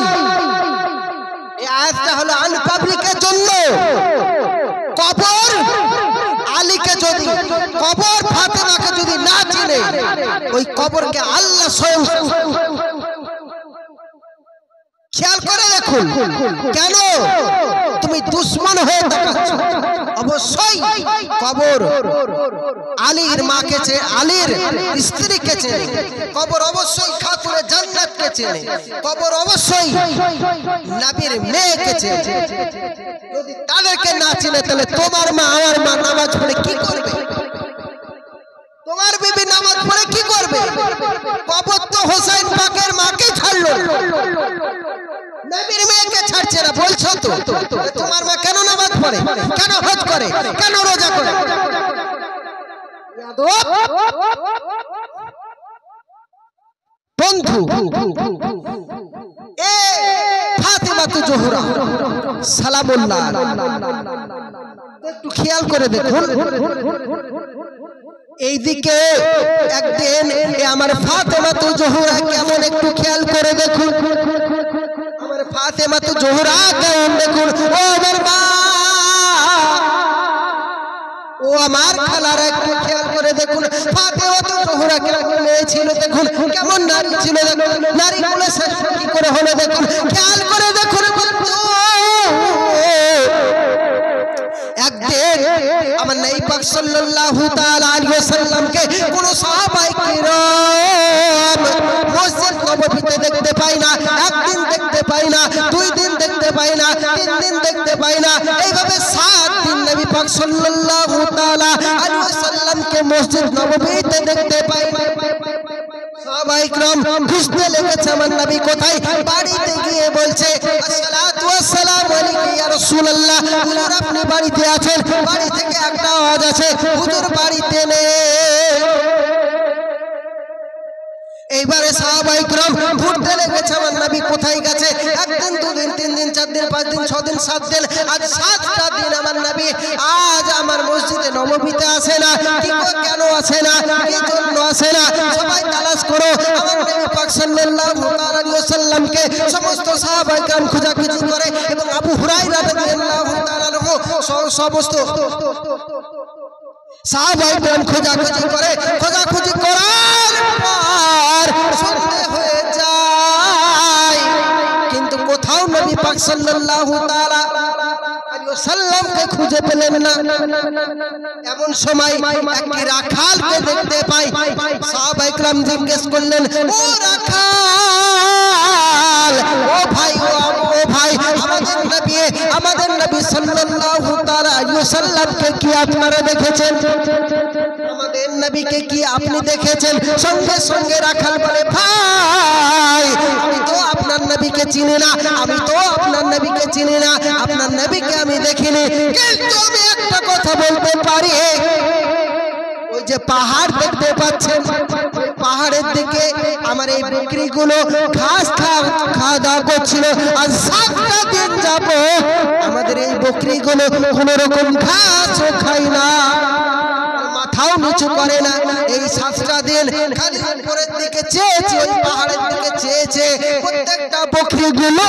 এই আয়াতটা হলো আনপাবলিকের জন্য। কবর আলীকে যদি, কবর ফাতেমাকে যদি না চিনে, ওই কবরকে আল্লাহ স্বয়ং খেয়াল করে দেখুন, কেন তুমি দুশ্মন হয়ে দেখাচ্ছ? অবশ্যই কবর আলীর মাকে চেনে, আলীর স্ত্রীকে চেনে, কবর অবশ্যই খাতুনে জান্নাতকে চেনে, কবর অবশ্যই নবীর মেয়েকে চেনে। যদি তাদেরকে না চেনে তাহলে তোমার মা আমার মা নামাজ পড়ে কি করবে? তোমার বিবি নামাজ পড়ে কি করবে? কবর তো হোসেন পাকের মাকে ছাড়লো, নবীর মেয়েকে ছাড়ছে না বলছো তো। তোমার মা কেন নামাজ পড়ে, কেন হজ করে, কেন রোজা করে? বন্ধু, এ ফাতেমা তো জোহরা সালামুল্লাহ, একটু খেয়াল করে দেখুন। এইদিকে একদিন আমার ফাতেমা তো জোহরা কেমন, একটু খেয়াল করে দেখুন। আমার ফাতেমা তো জোহরা কেমন দেখুন। ও আমার মা, ও আমার খালারা একটু খেয়াল করে দেখুন। ফাতেমা তো জোহরা কেমন মেয়ে ছিল দেখুন, কেমন নারী ছিল দেখুন। নারী গুলো শেষ কি করে হলো দেখুন, খেয়াল করে দেখুন। একদিন আমার নবী পাক সাল্লাল্লাহু তাআলা আলাইহি ওয়াসাল্লামকে কোন সাহাবায়ে কিরাম মসজিদ নববীতে দেখতে পাই না। একদিন দেখতে পাই না, দুই দিন দেখতে পাই না, তিন দিন দেখতে পাই না, এইভাবে 7 দিন নবী পাক সাল্লাল্লাহু তাআলা আলাইহি ওয়াসাল্লামকে মসজিদ নববীতে দেখতে পাই না। সাহাবায়ে কিরাম খুঁজতে লেগেছে আমার নবী কোথায়। বাড়িতে গিয়ে বলছে আসসালাতু ওয়াসসালামু আলাইকা ইয়া রাসূলুল্লাহ, হুজুর আপনি বাড়িতে আছেন? বাড়ি থেকে একটা আওয়াজ আছে হুজুর বাড়িতে নেই। এইবারে সাহাবায়ে কিরাম ঘুরতে লেগেছে আমার নবী কোথায় গেছে। একদিন, দুদিন, তিন দিন, 4 দিন, 5 দিন, 6 দিন, 7 দিন, আজ 7টা দিন আমার নবী আজ আমার মসজিদে নববীতে আসে না। কি কেন আসে না, কি জন্য আসে না? সবাই তালাশ করো। আমার নবী পাক সাল্লাল্লাহু আলাইহি ওয়াসাল্লামকে সমস্ত সাহাবায়ে কিরাম খোঁজাখুঁজি করে এবং আবু হুরায়রা রাদিয়াল্লাহু তাআলা আনহু সমস্ত সাহাবায়ে কিরাম খোঁজাখুঁজি করে। খোঁজাখুঁজি করার পর সন্দেহ হয়ে যায়, কিন্তু কোথাও নবী পাক সাল্লাল্লাহু তাআলা আলাইহি ওয়াসাল্লামকে খুঁজে পেলেন না। এমন সময় একটি রাখালকে দেখতে পাই। সাহাবায়ে কিরাম জিজ্ঞেস করলেন, ও রাখাল, ও ভাই, ও ভাই, আমাদের নবী সাল্লাল্লাহু তাআলা আলাইহি ওয়াসাল্লামকে কি আপনারা দেখেছেন? আমাদের নবীকে কি আপনি দেখেছেন? সঙ্গে সঙ্গে রাখাল বলে, ভাই আমি তো আপনার নবীকে চিনি না, আমি তো আপনার নবীকে চিনি না, আপনার নবীকে আমি দেখিনি, কিন্তু আমি একটা কথা বলতে পারি। ওই যে পাহাড় দেখতে পাচ্ছেন, পাহাড়ের দিকে আমার এই বকরিগুলো ঘাস খাওয়া দাওয়া করছিল। আর 7টা দিন যাব আমাদের এই বকরিগুলো কোন রকম ঘাসও খায় না, মাথাও নিচু করে না। এই 7টা দিন খালি উপরের দিকে চেয়েছে, ওই পাহাড়ের দিকে চেয়েছে। প্রত্যেকটা বকরিগুলো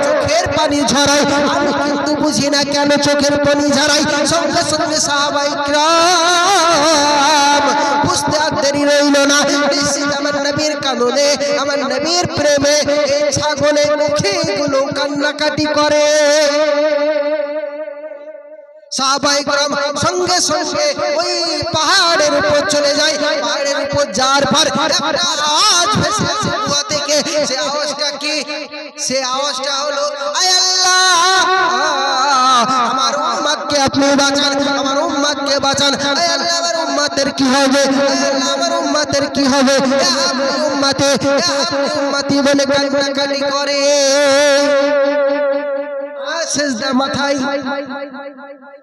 চোখের পানি ঝরায়। আমি কিন্তু বুঝি না কেন চোখের পানি ঝরায়। সঙ্গে সঙ্গে সাহাবায়ে কিরাম বুঝতে আর দেরি রইল না। নিশ্চিত আমার নবীর কারণে, আমার নবীর প্রেমে এই ছাগলের বকরিগুলো কান্নাকাটি করে। সাহাবায়ে কিরাম সঙ্গে সঙ্গে ওই পাহাড়ের উপর চলে যায়। পাহাড়ের উপর যাওয়ার পর একটা আওয়াজ ভেসে আসে কুয়া থেকে। সে আওয়াজটা কি? সে আওয়াজটা হলো, আয় আল্লাহ, আমার উম্মতকে আপনি বাঁচান, আমার উম্মতকে বাঁচান। আয় আল্লাহ, আমার উম্মতের কি হবে? আয় আল্লাহ, আমার উম্মতের কি হবে? আপনি উম্মতি বলে কান্নাকাটি করে। সেজদা মাথায়,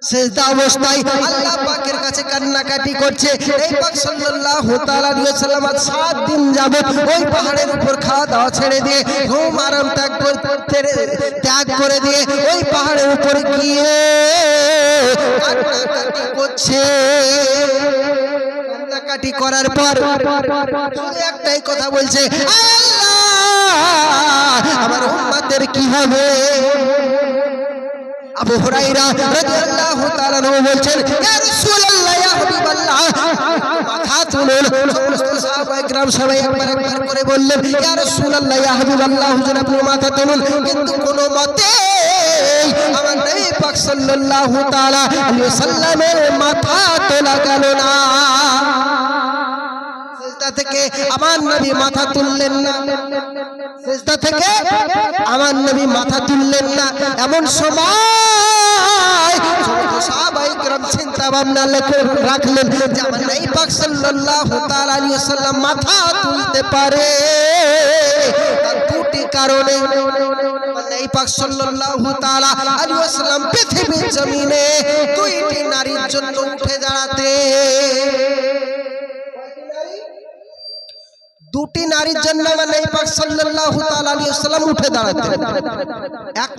সেজদা অবস্থায় আল্লাহ পাকের কাছে কান্নাকাটি করছে। এই পাক সাল্লাল্লাহু তাআলা আলাইহি ওয়াসাল্লাম 7 দিন যাবত ওই পাহাড়ের উপর খাওয়া দাওয়া ছেড়ে দিয়ে, ঘুম আরাম ত্যাগ করে দিয়ে ওই পাহাড়ের উপর গিয়ে কান্নাকাটি করছে। কান্নাকাটি করার পর শুধু একটাই কথা বলছে, আল্লাহ, আমার উম্মতের কি হবে? আবু হুরায়রা রাদিয়াল্লাহু তাআলা বলছেন, ইয়া রাসূলুল্লাহ, ইয়া হাবিবাল্লাহ, মাথা তুলুন। সমস্ত সাহাবায়ে কেরাম সবাই একবার একবার করে বললেন, ইয়া রাসূলুল্লাহ, ইয়া হাবিবাল্লাহ, হুজুর আপনি মাথা তুলুন। কিন্তু কোনো মতে আমার নবী পাক সাল্লাল্লাহু তাআলা আলাইহি ওয়াসাল্লামের মাথা তোলা গেল না। সিজদা থেকে আমার নবী মাথা তুললেন না, সিজদা থেকে আমার নবী মাথা তুললেন না। এমন সময় সমস্ত সাহাবায়ে কেরাম চিন্তা ভাবনা রাখলেন যে আমার নবী পাক সাল্লাল্লাহু তাআলা আলাইহি ওয়াসাল্লাম মাথা তুলতে পারে তার দুটি কারণে। নবী পাক সাল্লাল্লাহু তাআলা আলাইহি ওয়াসাল্লাম পৃথিবীর জমিনে দুইটি নারীর জন্য উঠে দাঁড়াতে, দুটি নারীর জন্য আমার নবী পাক সাল্লাল্লাহু তাআলা আলাইহি ওয়াসাল্লাম উঠে দাঁড়াতেন। এক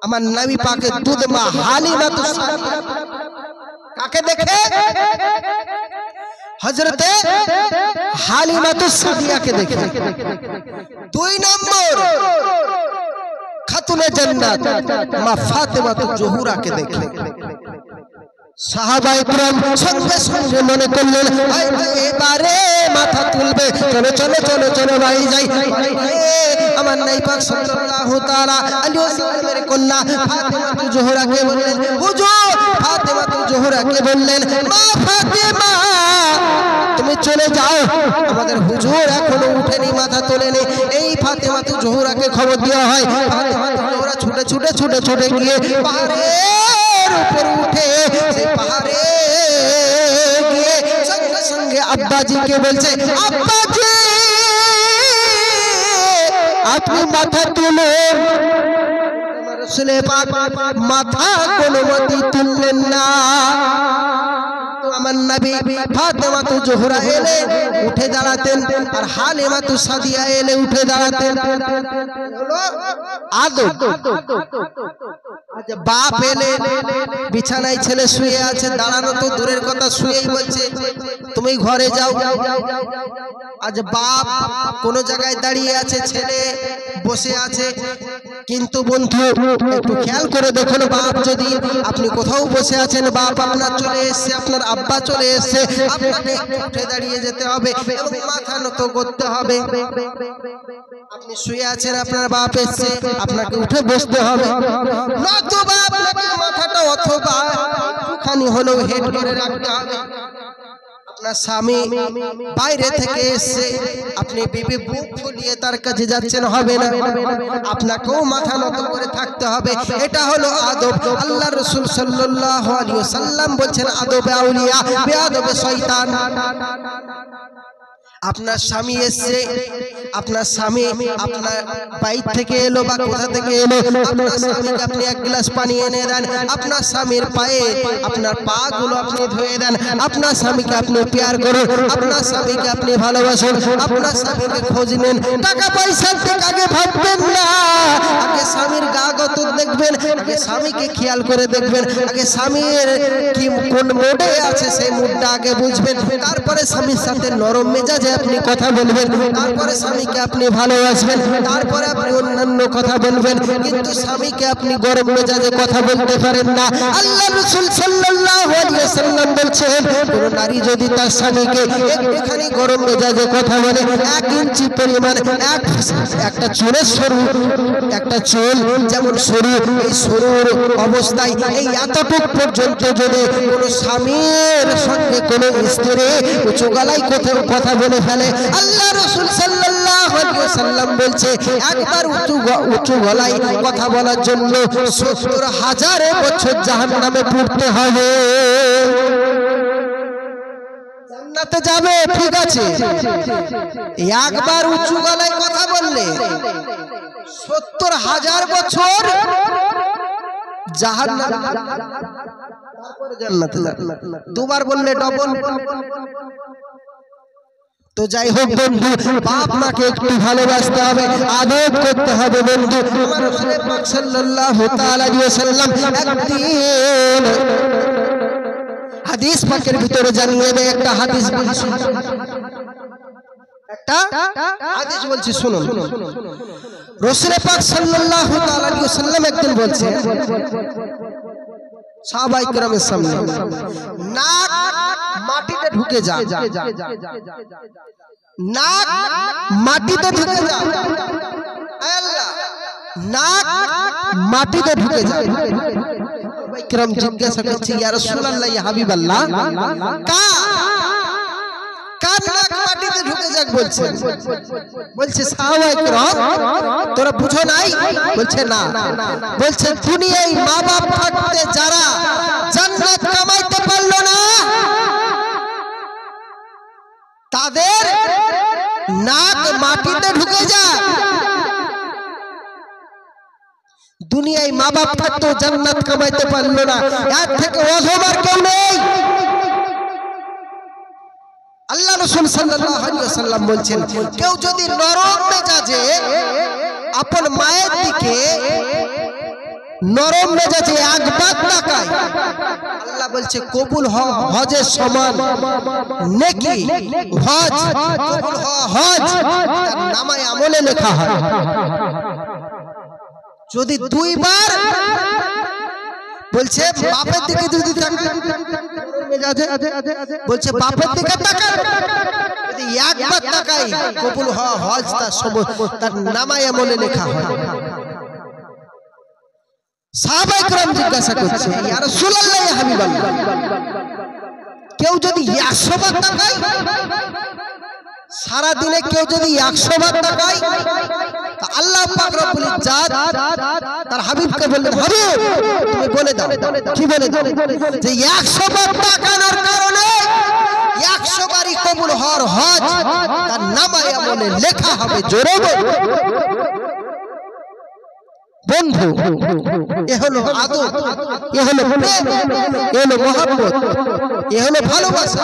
আমার নবী পাকের দুধ মা হালিমাতুস সাদিয়া, কাকে দেখে? হযরতে হালিমাতুস সাদিয়াকে দেখে। দুই নম্বর খাতুনে জান্নাত মা ফাতেমাতুজ জোহরাকে দেখে। সাহাবায়ে কেরাম সঙ্গে সঙ্গে মনে করলেন হয়তো এবারে মাথা তুলবে, চলো চলো চলো চলো ভাই যাই। আমার নবী পাক সাল্লাল্লাহু তাআলা আলাইহি ওয়াসাল্লামের কন্যা ফাতেমাতুজ জোহরাকে বললেন, হুজুর ফাতেমাতুজ জোহরাকে বললেন, মা ফাতেমা তুমি চলে যাও, আমাদের হুজুর এখনো উঠেনি, মাথা তোলেনি। এই ফাতেমাতুজ জোহরাকে খবর দেওয়া হয়। ফাতেমাতুজ জোহরা ছুটে ছুটে ছুটে ছুটে গিয়ে পাহাড়ের উপর উঠে, সেই পাহাড়ে গিয়ে সঙ্গে সঙ্গে আব্বাজিকে বলছে, আব্বাজি আপনি মাথা তুলুন। রাসূল পাক মাথা কোনো মতে তুললেন না। আমার নবী ফাতেমাতুজ জোহরা এলে উঠে দাঁড়াতেন, আর হালিমাতুস সাদিয়া এলে উঠে দাঁড়াতেন। আদব। আজ বাপ এলে বিছানায় ছেলে শুয়ে আছে, দাঁড়ানো তো দূরের কথা, শুয়েই বলছে তুমি ঘরে যাও। আজ বাপ কোন জায়গায় দাঁড়িয়ে আছে, ছেলে বসে আছে। কিন্তু বন্ধু একটু খেয়াল করে দেখুন, বাপ যদি আপনি কোথাও বসে আছেন, বাপ আপনার চলে এসেছে, আপনার আব্বা চলে এসেছে, আপনাকে উঠে দাঁড়িয়ে যেতে হবে এবং মাথা নত করতে হবে। আপনি শুয়ে আছেন, আপনার বাপ এসেছে, আপনাকে উঠে বসতে হবে, নতুবা আপনাকে মাথাটা অথবা একটুখানি হলেও হেড করে রাখতে হবে। আপনার স্বামী বাইরে থেকে এসে আপনি বিবি বুক ফুলিয়ে তার কাছে যাচ্ছেন, হবে না, আপনাকেও মাথা নত করে থাকতে হবে। এটা হলো আদব। আল্লাহ রাসূল সাল্লাল্লাহু আলাইহি ওয়াসাল্লাম বলছেন আদবে আউলিয়া বেয়াদবে শয়তান। আপনার স্বামী এসছে, আপনার স্বামী আপনার বাইরে থেকে এলো বা কোথা থেকে এলো, আপনার স্বামীকে আপনি এক গ্লাস পানি এনে দেন, আপনার স্বামীর পায়ে আপনার পা গুলো আপনি ধুয়ে দেন, আপনার স্বামীকে আপনি প্যার করুন, আপনার স্বামীকে আপনি ভালোবাসুন, আপনার স্বামীকে খোঁজ নেন। টাকা পয়সার দিকে আগে ভাববেন না, আগে স্বামীর গা গত দেখবেন, আগে স্বামীকে খেয়াল করে দেখবেন, আগে স্বামীর কি কোন মোডে আছে সেই মুডটা আগে বুঝবেন, তারপরে স্বামীর সাথে নরম মেজাজে আপনি কথা বলবেন, তারপরে স্বামীকে আপনি ভালোবাসবেন, তারপরে আপনি অন্যান্য কথা বলবেন। কিন্তু স্বামীকে আপনি গরম মেজাজে কথা বলতে পারেন না। আল্লাহ রাসূল সাল্লাল্লাহু আলাইহি ওয়াসাল্লাম বলছেন, কোন নারী যদি তার স্বামীকে একটুখানি গরম মেজাজে কথা বলে, 1 ইঞ্চি পরিমাণ একটা চুলের সরু, একটা চুল যেমন সরু, এই সরুর অবস্থায় এই এতটুক পর্যন্ত যদি কোন স্বামীর সঙ্গে কোন স্ত্রী উঁচু গলায় কথা বলে ফেলে, আল্লাহ রাসূল সাল্লাল্লাহু আলাইহি ওয়াসাল্লাম বলছে একবার উঁচু গলায় কথা বলার জন্য ৭০,০০০ বছর জাহান্নামে পড়তে হবে। জান্নাতে যাবে ঠিক আছে, একবার উঁচু গলায় কথা বললে ৭০,০০০ বছর জাহান্নামে, তারপরে জান্নাতে যাবে। দুবার বললে ডবল। তো যাই হোক বন্ধু, বাপ মাকে একটু ভালোবাসতে হবে, আদব করতে হবে বন্ধু। আমার রাসূল পাক সাল্লাল্লাহু তাআলা আলাইহি ওয়াসাল্লাম একদিন হাদিস পাকের ভিতরে জানিয়ে দেয়, একটা হাদিস বলছি, একটা হাদিস বলছি শুনুন। রাসূল পাক সাল্লাল্লাহু তাআলা আলাইহি ওয়াসাল্লাম একদিন বলছেন সাহাবায়ে কেরামের সামনে নাক মাটিতে ঢুকে যায়, নাক মাটিতে ঢুকে যায়, আল্লাহ নাক মাটিতে ঢুকে যায়। সাহাবায়ে কেরাম জিজ্ঞাসা করছে, ইয়া রাসূলুল্লাহ, ইয়া হাবিবাল্লাহ, কার নাক মাটিতে ঢুকে যাক বলছে? বলছে সাহাবায়ে কেরাম, তোরা বুঝো নাই? বলছে না। বলছে দুনিয়ায় মা বাপ থাকতে যারা জান্নাত কামাইতে পারলো না তাদের নাক মাটিতে ঢুকে যায়। দুনিয়ায় মা বাপ থাকতেও জান্নাত কামাইতে পারলো না, এর থেকে অধমার কেউ নেই। আল্লাহ রাসূল সাল্লাল্লাহু আলাইহি ওয়াসাল্লাম বলছেন, কেউ যদি নরম মেজাজে আপন মায়ের দিকে নরম মেজাজে একবার তাকায়, আল্লাহ বলছে কবুল হজের সমান নেকি, হজ কবুল হজ তার নামায়ে আমলে লেখা হয়। যদি দুইবার বলছে বাপের দিকে যদি বলছে বাপের দিকে তাকায়, যদি একবার তাকাই কবুল হজ তার নামায়ে আমলে লেখা হয়। সাহাবায়ে কেরাম জিজ্ঞাসা করছে, ইয়া রাসূলুল্লাহ, ইয়া হাবিবাল্লাহ, কেউ যদি 100 বার তাকায়, সারা দিনে কেউ যদি 100 বার তাকায়, তা আল্লাহ পাক রব্বুল ইজ্জাত তার হাবিবকে বললেন, হাবিব তুমি বলে দাও, কি বলে দাও যে 100 বার তাকানোর কারণে 100 বারই কবুল হওয়ার হজ তার নামায়ে আমলে লেখা হবে। জোরে বন্ধু, এ হলো আদব, এ হলো প্রেম, এ হলো মহব্বত, এ হলো ভালোবাসা।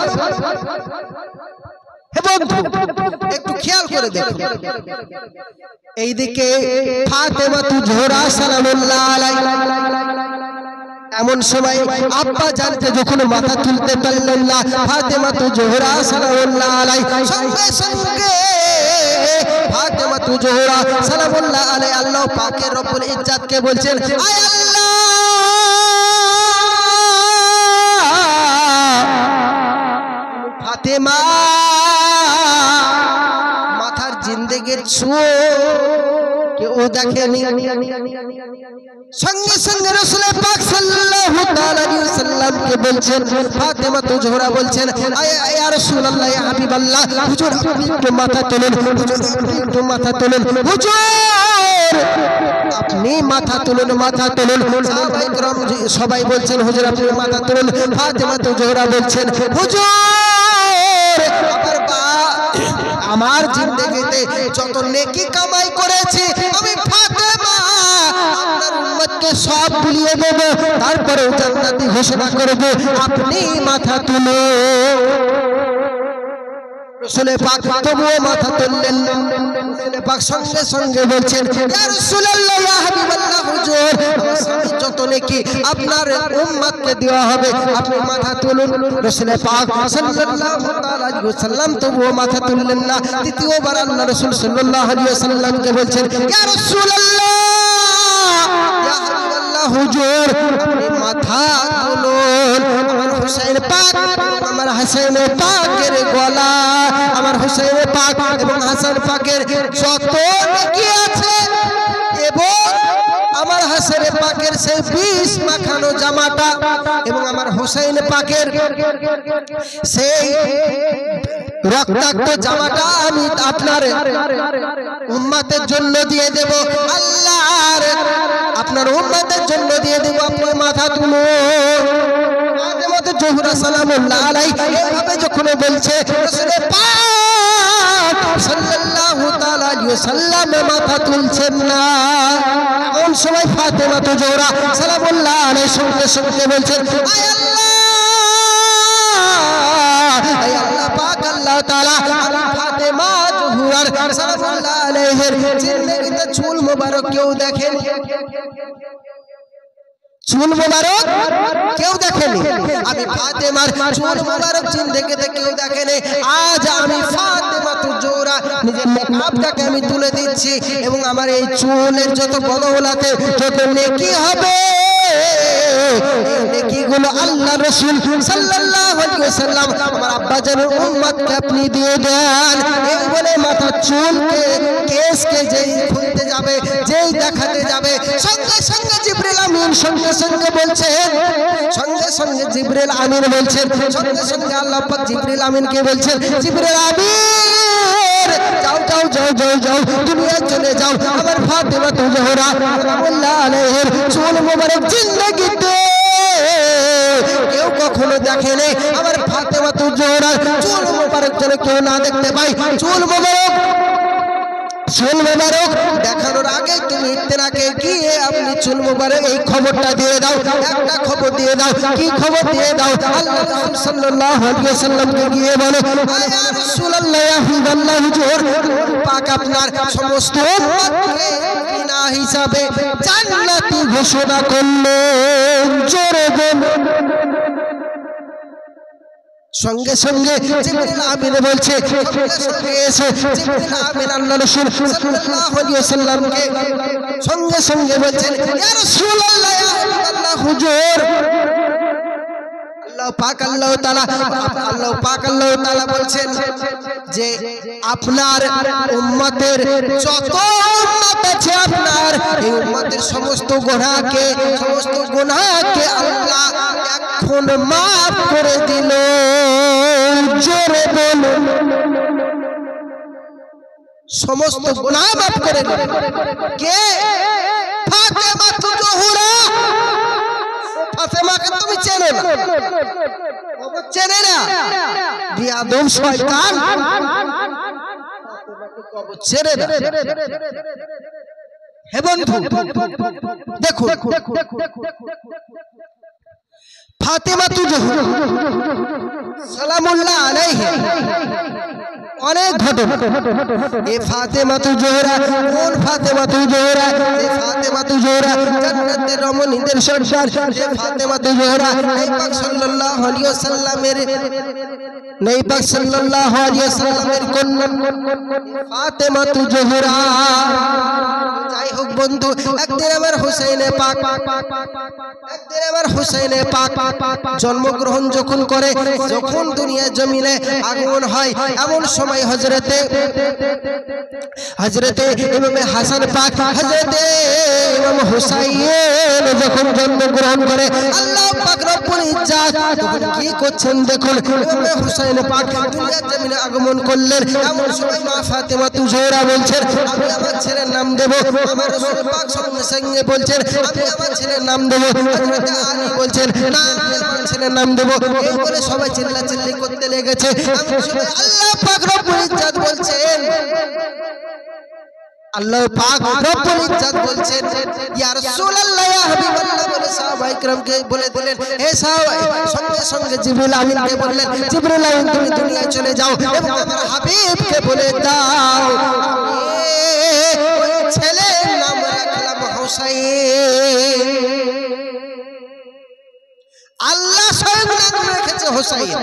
হে বন্ধু, একটু খেয়াল করে দেখো, এইদিকে ফাতেমাতু জোহরা সালামুল্লাহ আলাইহা, এমন সময় আব্বা জানতে যখন মাথা তুলতে পারলেন না, ফাতেমাতু জোহরা সালামুল্লাহ আলাইহা সঙ্গে সঙ্গে ফাতেমাতু জোহরা সালামুল্লাহ আলাইহা আল্লাহ পাকের রব্বুল ইজ্জাতকে বলছেন, আয় আল্লাহ, ফাতেমা মাথার জিন্দেগির ছোঁয়া কেউ দেখেনি। সঙ্গে সঙ্গে রাসূল পাক সাল্লাল্লাহু তাআলা আলাইহি ওয়াসাল্লামকে বলছেন, ফাতেমাতু জোহরা বলছেন, ইয়া রাসূলুল্লাহ, ইয়া হাবিবাল্লাহ, হুজুর আপনি একটু মাথা তোলেন, হুজুর আপনি একটু মাথা তোলেন, হুজুর আপনি মাথা তুলুন, মাথা তুলুন। সাহাবায়ে কেরাম সবাই বলছেন, হুজুর আপনি মাথা তুলুন। ফাতেমাতু জোহরা বলছেন, হুজুর আমার জিন্দেগিতে যত নেকি কামাই করেছি আমি ফাতেমা আপনার উম্মতকে সব ভুলিয়ে দেব, তারপরে জান্নাতি ঘোষণা করব, আপনি মাথা তুলুন। রাসূল পাক তবুও মাথা তুললেন। রাসূল পাক সঙ্গে সঙ্গে বলছেন, ইয়া রাসূলুল্লাহ, ইয়া হাবিবাল্লাহ, হুজুর আমার যত নেকি আপনার উম্মতকে দেওয়া হবে, আপনি মাথা তুলুন। রাসূল পাক সাল্লাল্লাহু তাআলা আলাইহি ওয়াসাল্লাম তবুও মাথা তুললেন না। দ্বিতীয়বার আল্লাহ রাসূল সাল্লাল্লাহু আলাইহি ওয়াসাল্লামকে বলছেন, ইয়া রাসূলুল্লাহ, ইয়া হাবিবাল্লাহ, হুজুর আপনি মাথা তুলুন। আমার হুসাইন পাক, আমার হাসান পাকের গলা, আমার হুসাইন পাক এবং হাসান পাকের যত নেকি আছে এবং আমার হাসান পাকের সেই 20 মাখানো জামাটা এবং আমার হুসাইন পাকের সেই রক্তাক্ত জামাটা আমি আপনার উম্মতের জন্য দিয়ে দেব, আল্লাহর আপনার উম্মতের জন্য দিয়ে দেব, আপনি মাথা তুলুন। ফাতেমাতু জোহরা সালামুল্লাহ আলাইহা এইভাবে যখন বলছে, রাসূল পাক সাল্লাল্লাহু তাআলা আলাইহি ওয়াসাল্লাম মাথা তুলছেন না। এমন সময় ফাতেমাতু জোহরা সালামুল্লাহ আলাইহা সঙ্গে সঙ্গে বলছেন, আয় আল্লাহ, আয় আল্লাহ পাক, আল্লাহ তাআলা ফাতেমা জোহরা সালামুল্লাহ আলাইহির জিন্দেগিতে চুল মোবারক কেউ দেখেন, চুল মোবারক কেউ দেখেনি। আমি ফাতেমার চুল মোবারক জিন্দেগিতে কেউ দেখেনি। আজ আমি ফাতেমাতু জোহরা নিজের মেকআপটাকে আমি তুলে দিচ্ছি এবং আমার এই চুলের যত বদৌলতে যত নেকি হবে, এই নেকি এগুলো আল্লাহ রাসূল সাল্লাল্লাহু আলাইহি ওয়াসাল্লাম আমার আব্বা জানের উম্মতকে আপনি দিয়ে দেন। এই বলে মাথা চুলকে কেসকে যেই খুলতে যাবে, যেই দেখাতে যাবে, সঙ্গে সঙ্গে জিবরিল আমিন সঙ্গে সঙ্গে বলছেন, সঙ্গে সঙ্গে জিবরিল আমিন বলছেন, সঙ্গে সঙ্গে আল্লাহ পাক জিবরিল আমিনকে বলছেন, জিবরিল আমিন যাও যাও যাও যাও যাও দুনিয়া চলে যাও। আমার ফাতেমা তো জোহরা সালামুল্লাহ আলাইহির চুল মোবারক জিন্দেগিতে কেউ কখনো দেখেনি। আমার ফাতেমা তো জোহরা চুল মোবারক যেন কেউ না দেখতে পাই। চুল মোবারক দেখানোর আগে তুমি ইত্তেনাকে গিয়ে আপনি চুল মোবারক এই খবরটা দিয়ে দাও, একটা খবর দিয়ে দাও। কি খবর দিয়ে দাও? আল্লাহ রাসূল সাল্লাল্লাহু আলাইহি ওয়াসাল্লামকে গিয়ে বলো, ইয়া রাসূলুল্লাহ ইয়া হাবিবাল্লাহ হুজুর পাক আপনার সমস্ত উম্মতকে বিনা হিসাবে জান্নাতি ঘোষণা করলেন। জোরে বলো। সঙ্গে সঙ্গে জিবরিল আমিন বলছে, সঙ্গে সঙ্গে এসে জিবরিল আমিন আল্লাহ রাসূল সাল্লাল্লাহু আলাইহি ওয়াসাল্লামকে সঙ্গে সঙ্গে বলছেন, ইয়া রাসূলুল্লাহ ইয়া হাবিবাল্লাহ হুজুর আল্লাহ পাক আল্লাহ তাআলা বলছেন যে আপনার উম্মতের যত উম্মত আছে আপনার এই উম্মতের সমস্ত গুনাহকে আল্লাহ এখন maaf করে দিল। জোরে বলুন। সমস্ত গুনাহ maaf করে দিল কে? ফাতেমা জোহরা। ফাতেমাকে তুমি চেনো না? চেনে না? বিয়াদব শয়তান। চেনে না? হে বন্ধু দেখো, ফাতেমা জোহরা সালামুল্লাহ আলাইহি অনেক ঘটনা। এই ফাতেমা জোহরা কোন ফাতেমা জোহরা? এই ফাতেমা জোহরা জান্নাতের রমণীদের সর্দার। এই ফাতেমা জোহরা নবী পাক সাল্লাল্লাহু আলাইহি ওয়াসাল্লামের কন্যা ফাতেমা জোহরা। যাই হোক বন্ধু, একদিন আমার হুসাইনে পাক জন্মগ্রহণ যখন করে, যখন দুনিয়া জমিনে আগমন হয়, এমন সময় হযরতে ইমামে হাসান পাক, হযরতে ইমাম হুসাইন যখন জন্মগ্রহণ করে, আল্লাহ পাক রব্বুল ইজ্জাত তখন কি করছেন দেখুন। ইমামে হুসাইন পাক দুনিয়া জমিনে আগমন করলেন, এমন সময় মা ফাতেমা জোহরা বলছেন, আমি আমার ছেলের নাম দেব। আমার রাসূল পাক সঙ্গে সঙ্গে বলছেন, আমি আমার ছেলের নাম দেব। হযরতে আলী বলছেন, না আমি আমার ছেলের নাম দেব। এই বলে সবাই চিল্লাচিল্লি করতে লেগেছে। এমন সময় আল্লাহ পাক রব্বুল ইজ্জাত বলছেন, আল্লাহ পাক রব্বুল ইজ্জাত বলছেন, ইয়া রাসূলুল্লাহ ইয়া হাবিবাল্লাহ বলে সাহাবায়ে কিরামকে বলে দিলেন, হে সাহাবা। সঙ্গে সঙ্গে জিবরিল আমিনকে বললেন, জিবরিল আমিন তুমি দুনিয়ায় চলে যাও এবং আমার হাবিবকে বলে দাও ওই ছেলের নাম রাখলাম হুসাইন। আল্লাহ স্বয়ং নাম রেখেছে হুসাইন।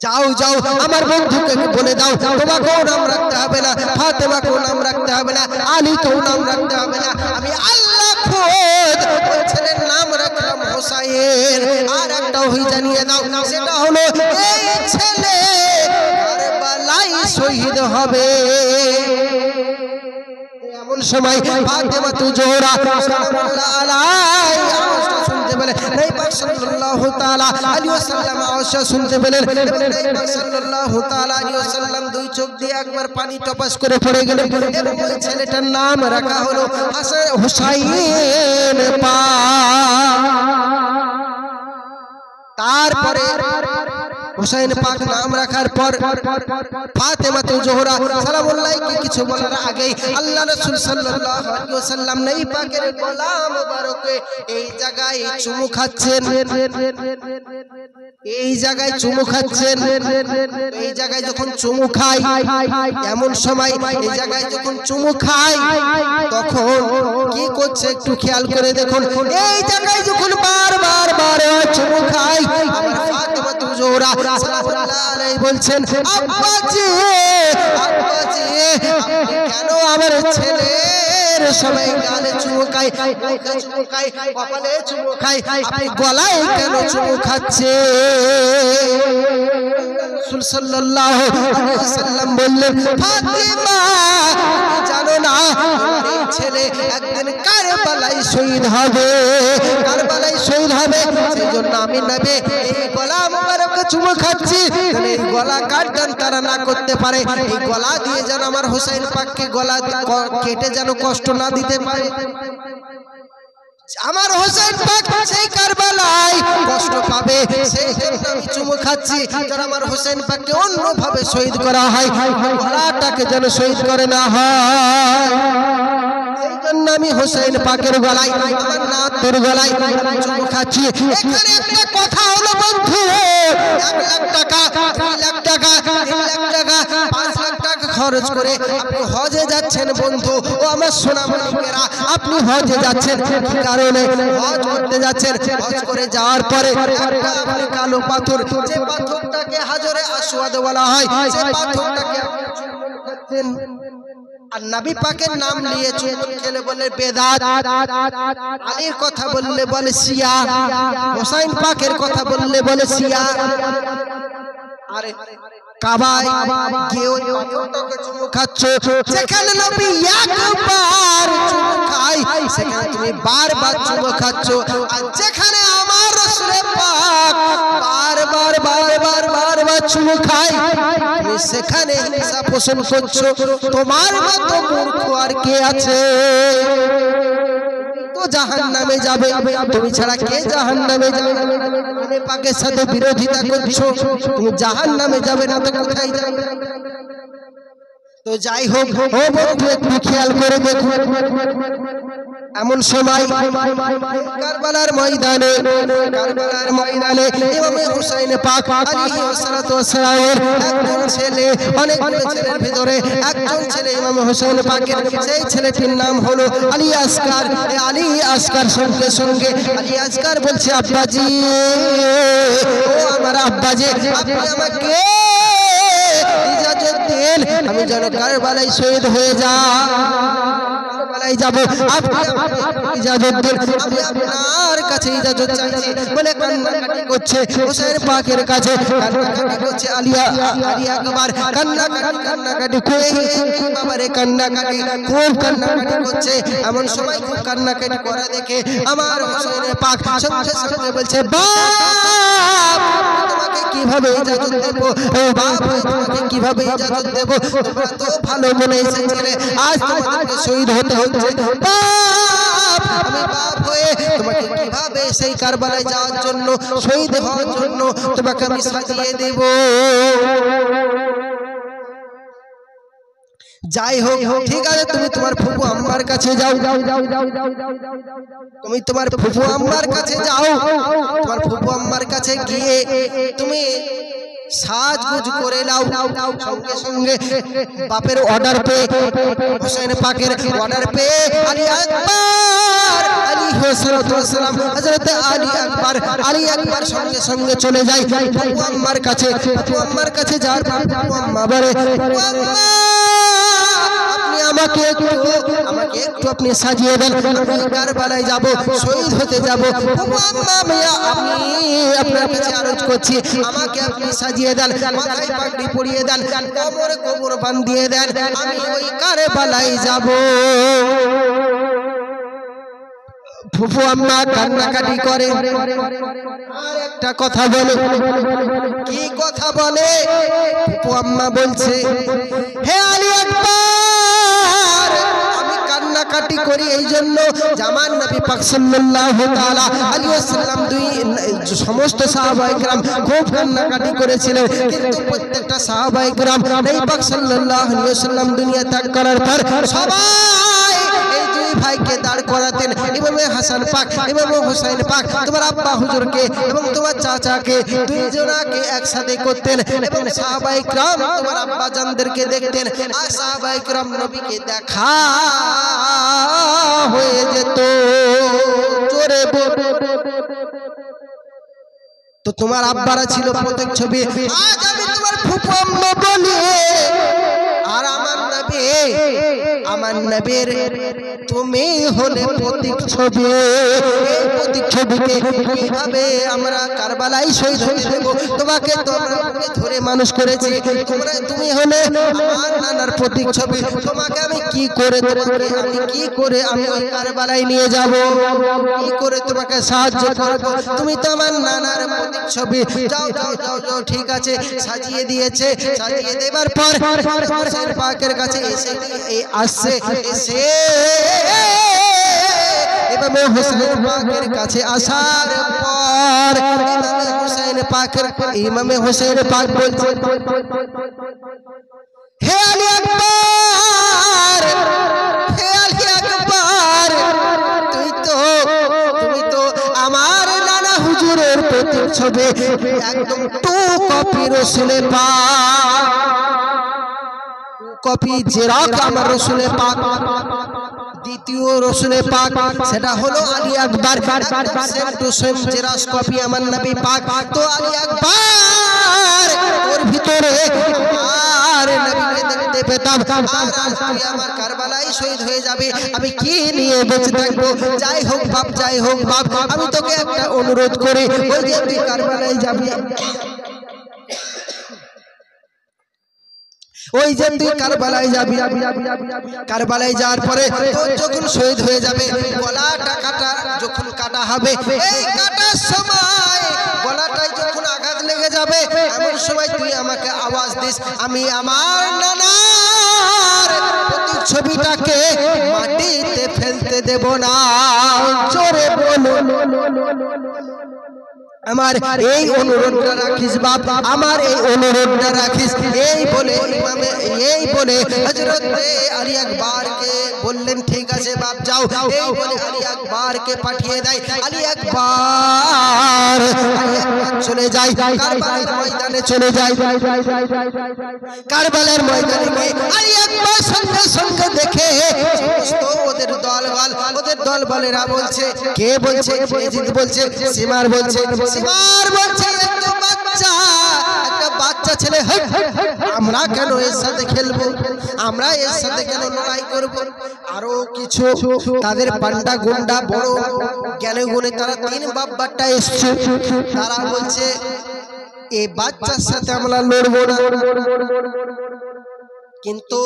যাও যাও আমার বন্ধুকে বলে দাও তোমাকেও নাম রাখতে হবে না, ফাতেমাকেও নাম রাখতে হবে না, আলীকেও নাম রাখতে হবে না, আমি আল্লাহ খোদ ওই ছেলের নাম রাখলাম হুসাইন। আর একটা ওহী জানিয়ে দাও, সেটা হলো এই ছেলে কারবালায় শহীদ হবে। এমন সময় ফাতেমা জোহরা সালামুল্লাহ আলাইহা আওয়াজটা শুনতে পেলেন, নবী পাক সাল্লাল্লাহু তাআলা আলাইহি ওয়াসাল্লাম আওয়াজটা শুনতে পেলেন। নবী পাক সাল্লাল্লাহু তাআলা আলাইহি ওয়াসাল্লাম দুই চোখ দিয়ে একবার পানি টপাস করে পড়ে গেলেন এবং ওই ছেলেটার নাম রাখা হলো হাসান হুসাইন পাক। তারপরে হুসাইন পাক নাম রাখার পর ফাতেমা জোহরা সালামুল্লাহকে কিছু বলার আগেই আল্লাহ রাসূল সাল্লাল্লাহু আলাইহি ওয়াসাল্লাম নবী পাকের গলা মোবারকে এই জায়গায় চুমু খাচ্ছেন, এই জায়গায় চুমু খাচ্ছেন। এই জায়গায় যখন চুমু খায়, এমন সময় এই জায়গায় যখন চুমু খায় তখন কি করছে একটু খেয়াল করে দেখুন। এই জায়গায় যখন বারবার চুমু খায়, আমার ফাতেমা জোহরা সাল্লাল্লাহু আলাইহি বলছেন, আব্বাজি আব্বাজি আপনি কেন আমার ছেলে সবাই গালে চুমু খায়, মুখে চুমু খায়, কপালে চুমু খায়, আপনি গলায় কেন চুমু খাচ্ছে? রাসূল সাল্লাল্লাহু আলাইহি ওয়াসাল্লাম বললেন, ফাতিমা জানো না আমার এই ছেলে একদিন কারবালায় শহীদ হবে, কারবালায় শহীদ হবে, সেজন্য আমি নবী এই গলা মুবারকে চুমু খাচ্ছি, এই গলা কাটন তারা না করতে পারে, এই গলা দিয়ে যেন আমার হোসেন পাককে গলা কেটে যেন কষ্ট না দিতে পারে। আমার হোসেন পাক সেই কারবালায় কষ্ট পাবে, সেই জন্য আমি চুমু খাচ্ছি, যেন আমার হোসেন পাককে অন্যভাবে শহীদ করা হয়, গলাটাকে যেন শহীদ করে না হয়। এই জন্য আমি হোসেন পাকের গলায়, আমার নাতের গলায় চুমু খাচ্ছি। এখানে একটা কথা হলো বন্ধু, 1 লাখ টাকা, 2 লাখ টাকা, 3 লাখ টাকা, 5 লাখ টাকা খরচ করে আপনি হজে যাচ্ছেন বন্ধু। ও আমার সোনামণিকেরা, আপনি হজে যাচ্ছেন কি কারণে? হজ করতে যাচ্ছেন, হজ করে যাওয়ার পরে একটা আপনি কালো পাথর, যে পাথরটাকে হাজরে আসওয়াদ বলা হয়, সেই পাথরটাকে আপনি চুম্বন করছেন, আর নবী পাকের নাম নিয়ে চুম্বন খেলে বলে বেদাত, আলীর কথা বললে বলে শিয়া, হোসেন পাকের কথা বললে বলে শিয়া। আরে কাবায় গিয়ে ওটাকে চুমু খাচ্ছ, যেখানে নবী একবার চুমু খায় সেখানে তুমি বারবার চুমু খাচ্ছ, আর যেখানে আমার রাসূল পাক বারবার বারবার বারবার চুমু খায় তুমি সেখানে হিংসা পোষণ করছো। তোমার মতো মূর্খ আর কে আছে? তো জাহান্নামে যাবে, তুমি ছাড়া কে জাহান্নামে যাবে? নবী পাকের সাথে বিরোধিতা করছো, তুমি জাহান্নামে যাবে না তো কোথায় যাবে? তো যাই হোক ও বন্ধু, একটু খেয়াল করে দেখো, এমন সময় কারবালার ময়দানে ইমামে হুসাইন পাক আলাইহিস সালাতু ওয়াস সালামের একজন ছেলে, অনেকগুলো ছেলের ভিতরে একজন ছেলে ইমামে হুসাইন পাকের, সেই ছেলেটির নাম হলো আলী আসকার। আলী আসকার সঙ্গে সঙ্গে আলী আসকার বলছে, আব্বাজি, ও আমার আব্বাজি, আপনি আমাকে ইজাজত দেন, আমি যেন কারবালায় শহীদ হয়ে যাব, আপনি ইজাজত দেন, আমি আপনার কাছে ইজাজত চাইছি বলে কান্নাকাটি করছে হোসেন পাকের কাছে, কান্নাকাটি করছে আলী আকবার, কান্নাকাটি করে বাবারে কান্নাকাটি, খুব কান্নাকাটি করছে। এমন সময় খুব কান্নাকাটি করা দেখে আমার হোসেন পাক সঙ্গে সঙ্গে বলছে, বাপ তোমাকে কিভাবে ইজাজত দেব, বাপ তোমাকে কিভাবে ইজাজত দেব, তোমরা তো ভালো মনে এসেছিলে, আজ তোমাদেরকে শহীদ হতে হচ্ছে, বাপ আমি বাপ হয়ে তোমাকে কিভাবে সেই কারবালায় যাওয়ার জন্য, শহীদ হওয়ার জন্য তোমাকে আমি সাজিয়ে দেব। যাই হোক ঠিক আছে, তুমি তোমার ফুফু আম্মার কাছে যাও, তুমি তোমার ফুফু আম্মার কাছে যাও, তোমার ফুফু আম্মার কাছে গিয়ে তুমি সাজগুজ করে নাও। সঙ্গে সঙ্গে বাপের অর্ডার পেয়ে, হোসেন পাকের অর্ডার পেয়ে আলী আকবার আলাইহিস সালাতু ওয়াস সালাম, হযরত আলী আকবার সঙ্গে সঙ্গে চলে যায় ফুফু আম্মার কাছে। ফুফু আম্মার কাছে যাওয়ার পর ফুফু আম্মা বলে, আমাকে একটু আপনি সাজিয়ে দেন, আমি কারবালায় যাব, শহীদ হতে যাব, আমি আপনার কাছে আরজ করছি, আমাকে আপনি সাজিয়ে দেন, মাথায় পাগড়ি পরিয়ে দেন, কোমরে কোমর বাঁধিয়ে দেন, আমি ওই কারবালায় যাব। ফুফু আম্মা কান্নাকাটি করে, আর একটা কথা বলে, কি কথা বলে? ফুফু আম্মা বলছে, হে আলী আকবার, আমি কান্নাকাটি করি এই জন্য জামান নবী পাক সাল্লাল্লাহু তাআলা আলাইহি ওয়াসাল্লাম সমস্ত সাহাবায়ে কেরাম খুব কান্নাকাটি করেছিলেন, কিন্তু প্রত্যেকটা সাহাবায়ে কেরাম নবী পাক সাল্লাল্লাহু আলাইহি ওয়াসাল্লাম দুনিয়া ত্যাগ করার পর সবাই এই দুই ভাইকে দাঁড় করাতেন, ইমামে হাসান পাক, ইমামে হোসেন পাক, তোমার আব্বা হুজুরকে এবং তোমার চাচাকে দুইজনাকে একসাথে করতেন, এবং সাহাবায়ে কেরাম তোমার আব্বা জানদেরকে দেখতেন, আর সাহাবায়ে কেরাম নবীকে দেখা হয়ে যেত। জোরে তো তোমার আব্বারা ছিল প্রত্যেক ছবি। আজ আমি তোমার ফুফু আম্মা বলি, আর আমার নবী আমার নবীর তুমি হলে প্রতিচ্ছবি। এই প্রতিচ্ছবিকে কিভাবে আমরা কারবালায় শহীদ হতে দেব? তোমাকে ধরে মানুষ করেছি, তুমি হলে আমার নানার প্রতিচ্ছবি। তোমাকে আমি কি করে আমি ওই কারবালায় নিয়ে যাব? কি করে তোমাকে সাহায্য করব? তুমি তো আমার নানার প্রতিচ্ছবি। যাও যাও যাও যাও, ঠিক আছে। সাজিয়ে দিয়েছে। সাজিয়ে দেবার পর হোসেন পাকের কাছে আসছে। ইমামে হোসেন পাকের কাছে আসার পর ইমামে হোসেন পাক বলছে, হে আলী আকবার, হে আলী আকবার, তুমি তো আমার নানা হুজুরের প্রতিচ্ছবি, একদম টু কপি রসুলে পাক, কপি জেরক্স আমার রসুলে পাক। দ্বিতীয় রসুলে পাক সেটা হলো Ali Akbar, same to same xerox copy আমার নবী পাক। তো আলী আকবার ওর ভিতরে আর নবীকে দেখতে পেতাম, আর আজ আমার কারবালায় শহীদ হয়ে যাবে, আমি কি নিয়ে বেঁচে থাকবো? যাই হোক বাপ, যাই হোক বাপ, আমি তোকে একটা অনুরোধ করি, ওই যে তুই কারবালায় যাবি, ওই যে তুই কারবালায় যাবি, কারবালায় যাওয়ার পরে তোর যখন শহীদ হয়ে যাবে, গলাটা কাটা যখন কাটা হবে, এই কাটার সময় গলাটায় যখন আঘাত লেগে যাবে, এমন সময় তুই আমাকে আওয়াজ দিস, আমি আমার নানার প্রতিচ্ছবিটাকে মাটিতে ফেলতে দেব না। জোরে বলুন, আমার এই অনুরোধটা রাখিস বাপ, আমার এই অনুরোধটা রাখিস। এই বলে হযরত আলী আকবরকে বললেন, ঠিক আছে বাপ যাও। এই বলে আলী আকবরকে পাঠিয়ে দেয়। আলী আকবর চলে যায় কারবালার ময়দানে, চলে যায় কারবালার ময়দানে গিয়ে আলী আকবর সঙ্গে সঙ্গে দেখে সমস্ত ওদের দলবলেরা বলছে, কে বলছে? ইয়াজিদ বলছে, সিমার বলছে, একটা বাচ্চা ছেলে, আমরা কেন এর সাথে খেলবো? আমরা এর সাথে কেন লড়াই করব? আরো কিছু তাদের পান্ডা গুন্ডা বড় জ্ঞানে গুণে তারা তিন বাব্বারটা এসছে, তারা বলছে এই বাচ্চার সাথে আমরা লড়বো না। কিন্তু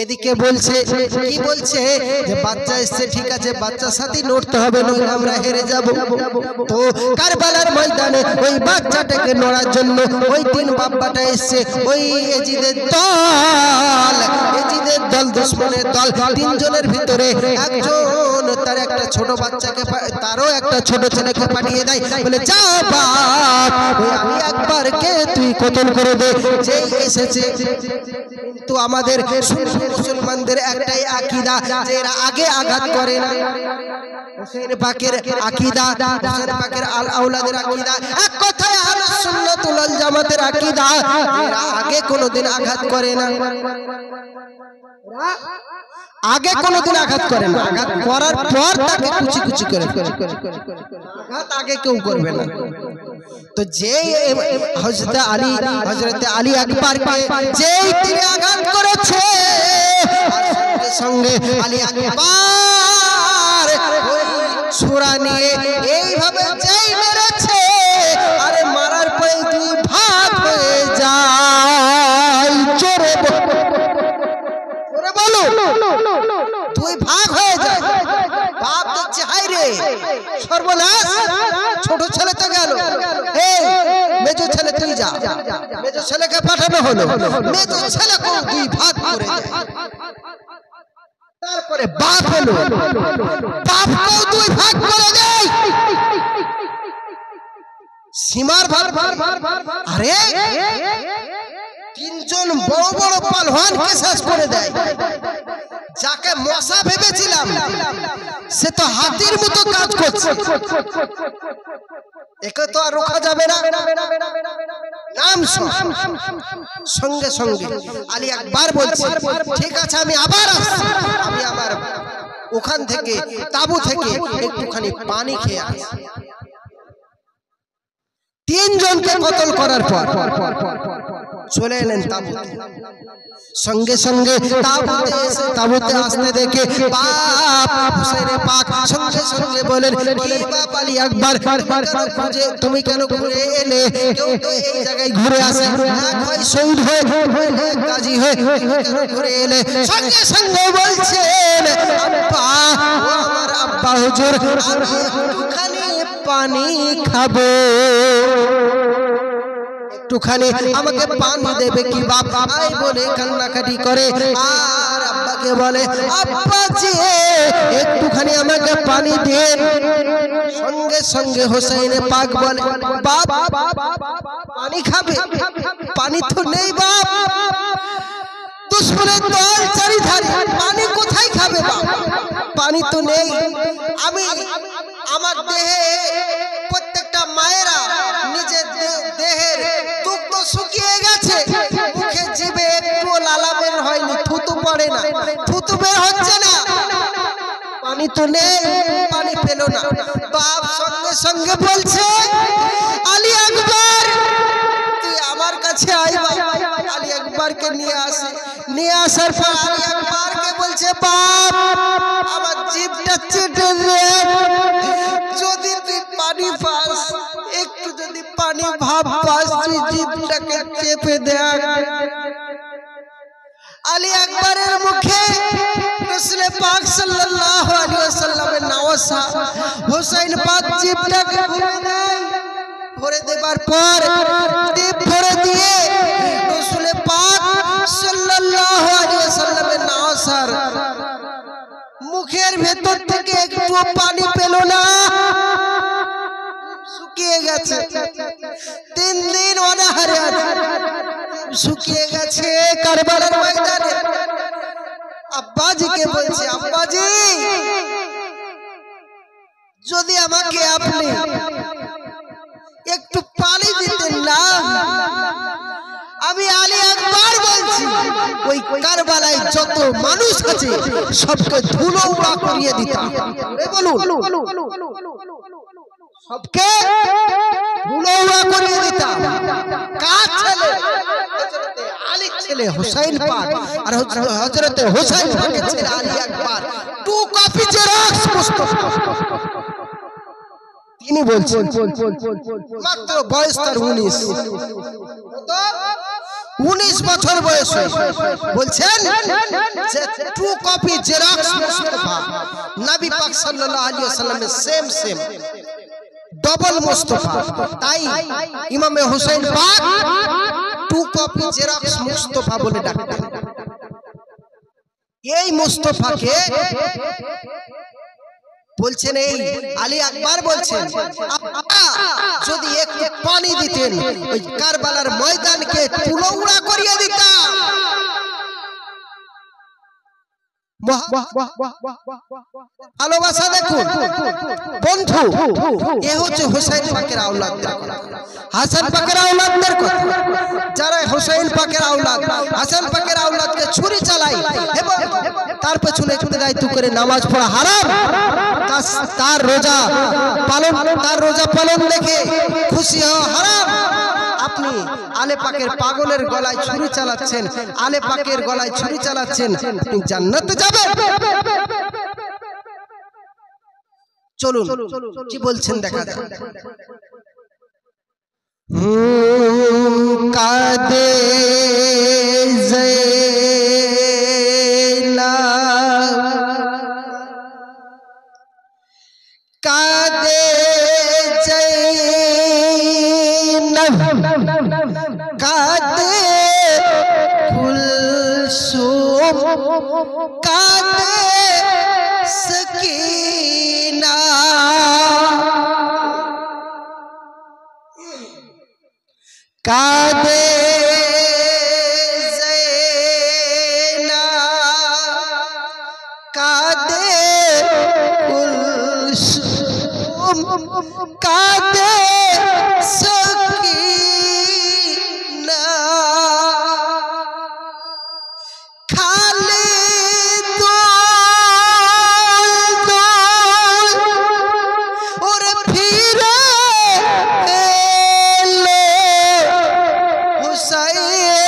এদিকে বলছে, কি বলছে যে বাচ্চা এসছে, ঠিক আছে বাচ্চার সাথে লড়তে হবে, নইলে আমরা হেরে যাব। তো কারবালার ময়দানে ওই বাচ্চাটাকে লড়ার জন্য ওই তিন বাব্বাটা এসছে, ওই ইয়াজিদের দল দুশমনের দল, তিনজনের ভিতরে একজন তার একটা ছোট বাচ্চাকে, তারও একটা ছোট ছেলেকে পাঠিয়ে দেয়, বলে যা বাপ ওই আলী আকবরকে তুই কতল করে দে, যেই এসেছে। তো আমাদের মুসলমানদের একটাই আকীদা যে এরা আগে আঘাত করে না। হোসেন পাকের আকীদা, হোসেন পাকের আওলাদের আকীদা, এক কথায় আহলুস সুন্নাত ওয়াল জামাতের আকীদা, এরা আগে কোনোদিন আঘাত করে না, আগে কোনোদিন আঘাত করে না, আঘাত করার পর তাকে কুচি কুচি করে, আঘাত আগে কেউ করবে না। তো যে হযরত আলী আকবরকে যেই তিনি আঘাত করেছে, সঙ্গে সঙ্গে আলী আকবর ওই সূরা নিয়ে এইভাবে যেই মেরেছে, আরে মারার পরে দুই ভাগ হয়ে যায়। জোরে বলো, দুই ভাগ হয়ে যায়। বাপ দেখছে, হাই রে সর্বনাশ, ছোট ছেলে তো গেল, এই মেজো ছেলে তুই যা। মেজো ছেলেকে পাঠানো হলো, মেজো ছেলেকে দুই ভাগ করে দেয়। তারপরে বাপ হলো, বাপকেও দুই ভাগ করে দেয়। সীমার ভাগ, আরে তিনজন বড় বড় পালওয়ানকে শেষ করে দেয়। যাকে মশা ভেবেছিলাম সে তো হাতির মতো কাজ করছে, একে তো আর রোকা যাবে না। নাম সঙ্গে সঙ্গে আলী আকবর বলছে, ঠিক আছে আমি আবার আসছি, আমি আমার ওখান থেকে তাবু থেকে একটুখানি পানি খেয়ে আসি। তিনজনকে কতল করার পর চলে এলেন তাবুতে। সঙ্গে সঙ্গে তাবুতে আসতে দেখে বাপ হুসাইন পাক সঙ্গে সঙ্গে বলেন, কি বাপ আলী আকবর, তুমি কেন ঘুরে এলে? কেউ তো এই জায়গায় ঘুরে আসে, এক হয় শহীদ হয়ে, গাজী হয়ে, ঘুরে এলে। সঙ্গে সঙ্গে বলছেন, আব্বা, ও আমার আব্বা হুজুর, আমি একটুখানি পানি খাবো, একটুখানি আমাকে পানি দেবে কি বাপ? আই বলে কান্নাকাটি করে আর আব্বাকে বলে, আব্বা জি একটুখানি আমাকে পানি দেন। সঙ্গে সঙ্গে হোসেন পাক বলে, বাপ পানি খাবে? পানি তো নেই বাপ, দুশ্মনের দল চারিধারে, পানি কোথায় খাবে বাপ? পানি তো নেই। আমি আমার দেহে প্রত্যেকটা মায়েরা নিজের দেহের দুগ্ধ শুকিয়ে গেছে, মুখে জিভে একটু লালা বের হয়নি, থুতু পড়ে না, থুতু বের হচ্ছে না, পানি তো নেই, পানি পেল না। বাপ সঙ্গে সঙ্গে বলছে, আলী আকবর তুই আমার কাছে আয়। আলী আকবরকে নিয়ে আসে, নিয়ে আসার পর আলী আকবরকে বলছে, বাপ আমার জিভটা চেটে দে, যদি তুই পানি পাস, একটু যদি পানি ভাব পাস, তুই জিভটাকে চেপে দেখ। আলী আকবরের মুখে রাসূল পাক সাল্লাল্লাহু আলাইহি ওয়াসাল্লামের নওয়াসা হোসেন পাক জিভটাকে ভরে দেবার পর টিপ ভরে দিয়ে রাসূল পাক সাল্লাল্লাহু আলাইহি ওয়াসাল্লামের নওয়াসার মুখের ভেতর থেকে একটু পানি পেল না, শুকিয়ে গেছে। 3 দিন অনাহারে আছে, শুকিয়ে গেছে কারবালার ময়দানে। আব্বাজিকে বলছে, আব্বাজি যদি আমাকে আপনি একটু পানি দিতেন না, আমি আলী আকবর বলছি, ওই কারবালায় যত মানুষ আছে সবকে ধুলো উড়া করিয়ে দিতাম। বলুন, সবকে ধুলো উড়া করিয়ে দিতাম। কার ছেলে? আলীর ছেলে হোসেন পাক, আর হযরতে হোসেন পাকের ছেলে আলী আকবর, 2 কপি জেরক্স মুস্তাফা। তিনি বলছেন মাত্র বয়স তার 19 বছর বয়স, বলছেন যে 2 কপি জেরক্স মুস্তাফা নবী পাক সাল্লাল্লাহু আলাইহি ওয়াসাল্লামের সেম ডবল মুস্তাফা। তাই ইমামে হোসেন পাক 2 কপি জেরক্স মুস্তাফা বলে ডাকতেন। এই মুস্তাফাকে বলছেন, এই আলী আকবর বলছেন, যদি একটু পানি দিতেন, ওই কারবালার ময়দানকে তুলো উড়া করিয়ে দিতাম। ভালোবাসা দেখুন বন্ধু, এ হচ্ছে হোসেন পাকের আওলাদদের কথা, হাসান পাকের আওলাদদের কথা। যারা হোসেন পাকের আওলাদ, হাসান পাকের আওলাদকে ছুরি চালায় এবং তার পেছনে দায়িত্ব করে নামাজ পড়া হারাম, তার রোজা পালন দেখে খুশি হওয়া হারাম। আপনি আলে পাকের পাগলের গলায় ছুরি চালাচ্ছেন, আলে পাকের গলায় ছুরি চালাচ্ছেন, আপনি জান্নাতে যাবেন। চলুন কি বলছেন দেখা যাক। কাদে জৈনাব, কাদে জৈনাব, কাদে কুলসুম, কাদে সকিনা, কাদে জৈনাব, কাদে কুলসুম, কাদে সকিনা, খালি দোল দোল ওরে ফিরে এলো হুসাইন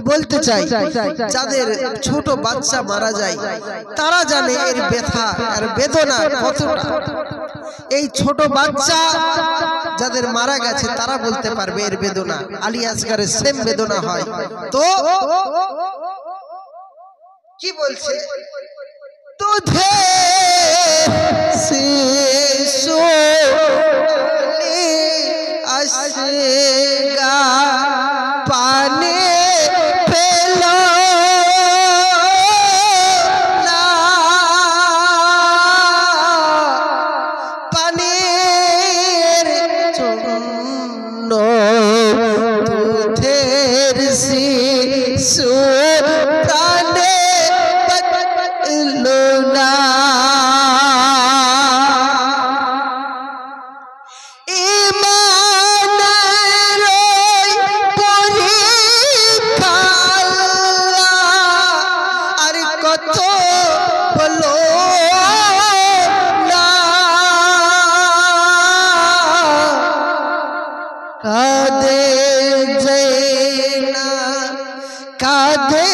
আমি বলতে চাই যাদের ছোট বাচ্চা মারা যায় তারা জানে এর ব্যথা আর বেদনা কতটা। এই ছোট বাচ্চা যাদের মারা গেছে তারা বলতে পারবে এর বেদনা। আলী আসগরের সেম বেদনা হয়। তো কি বলছে, তুধে শিশু আসগা পানে কাঁদে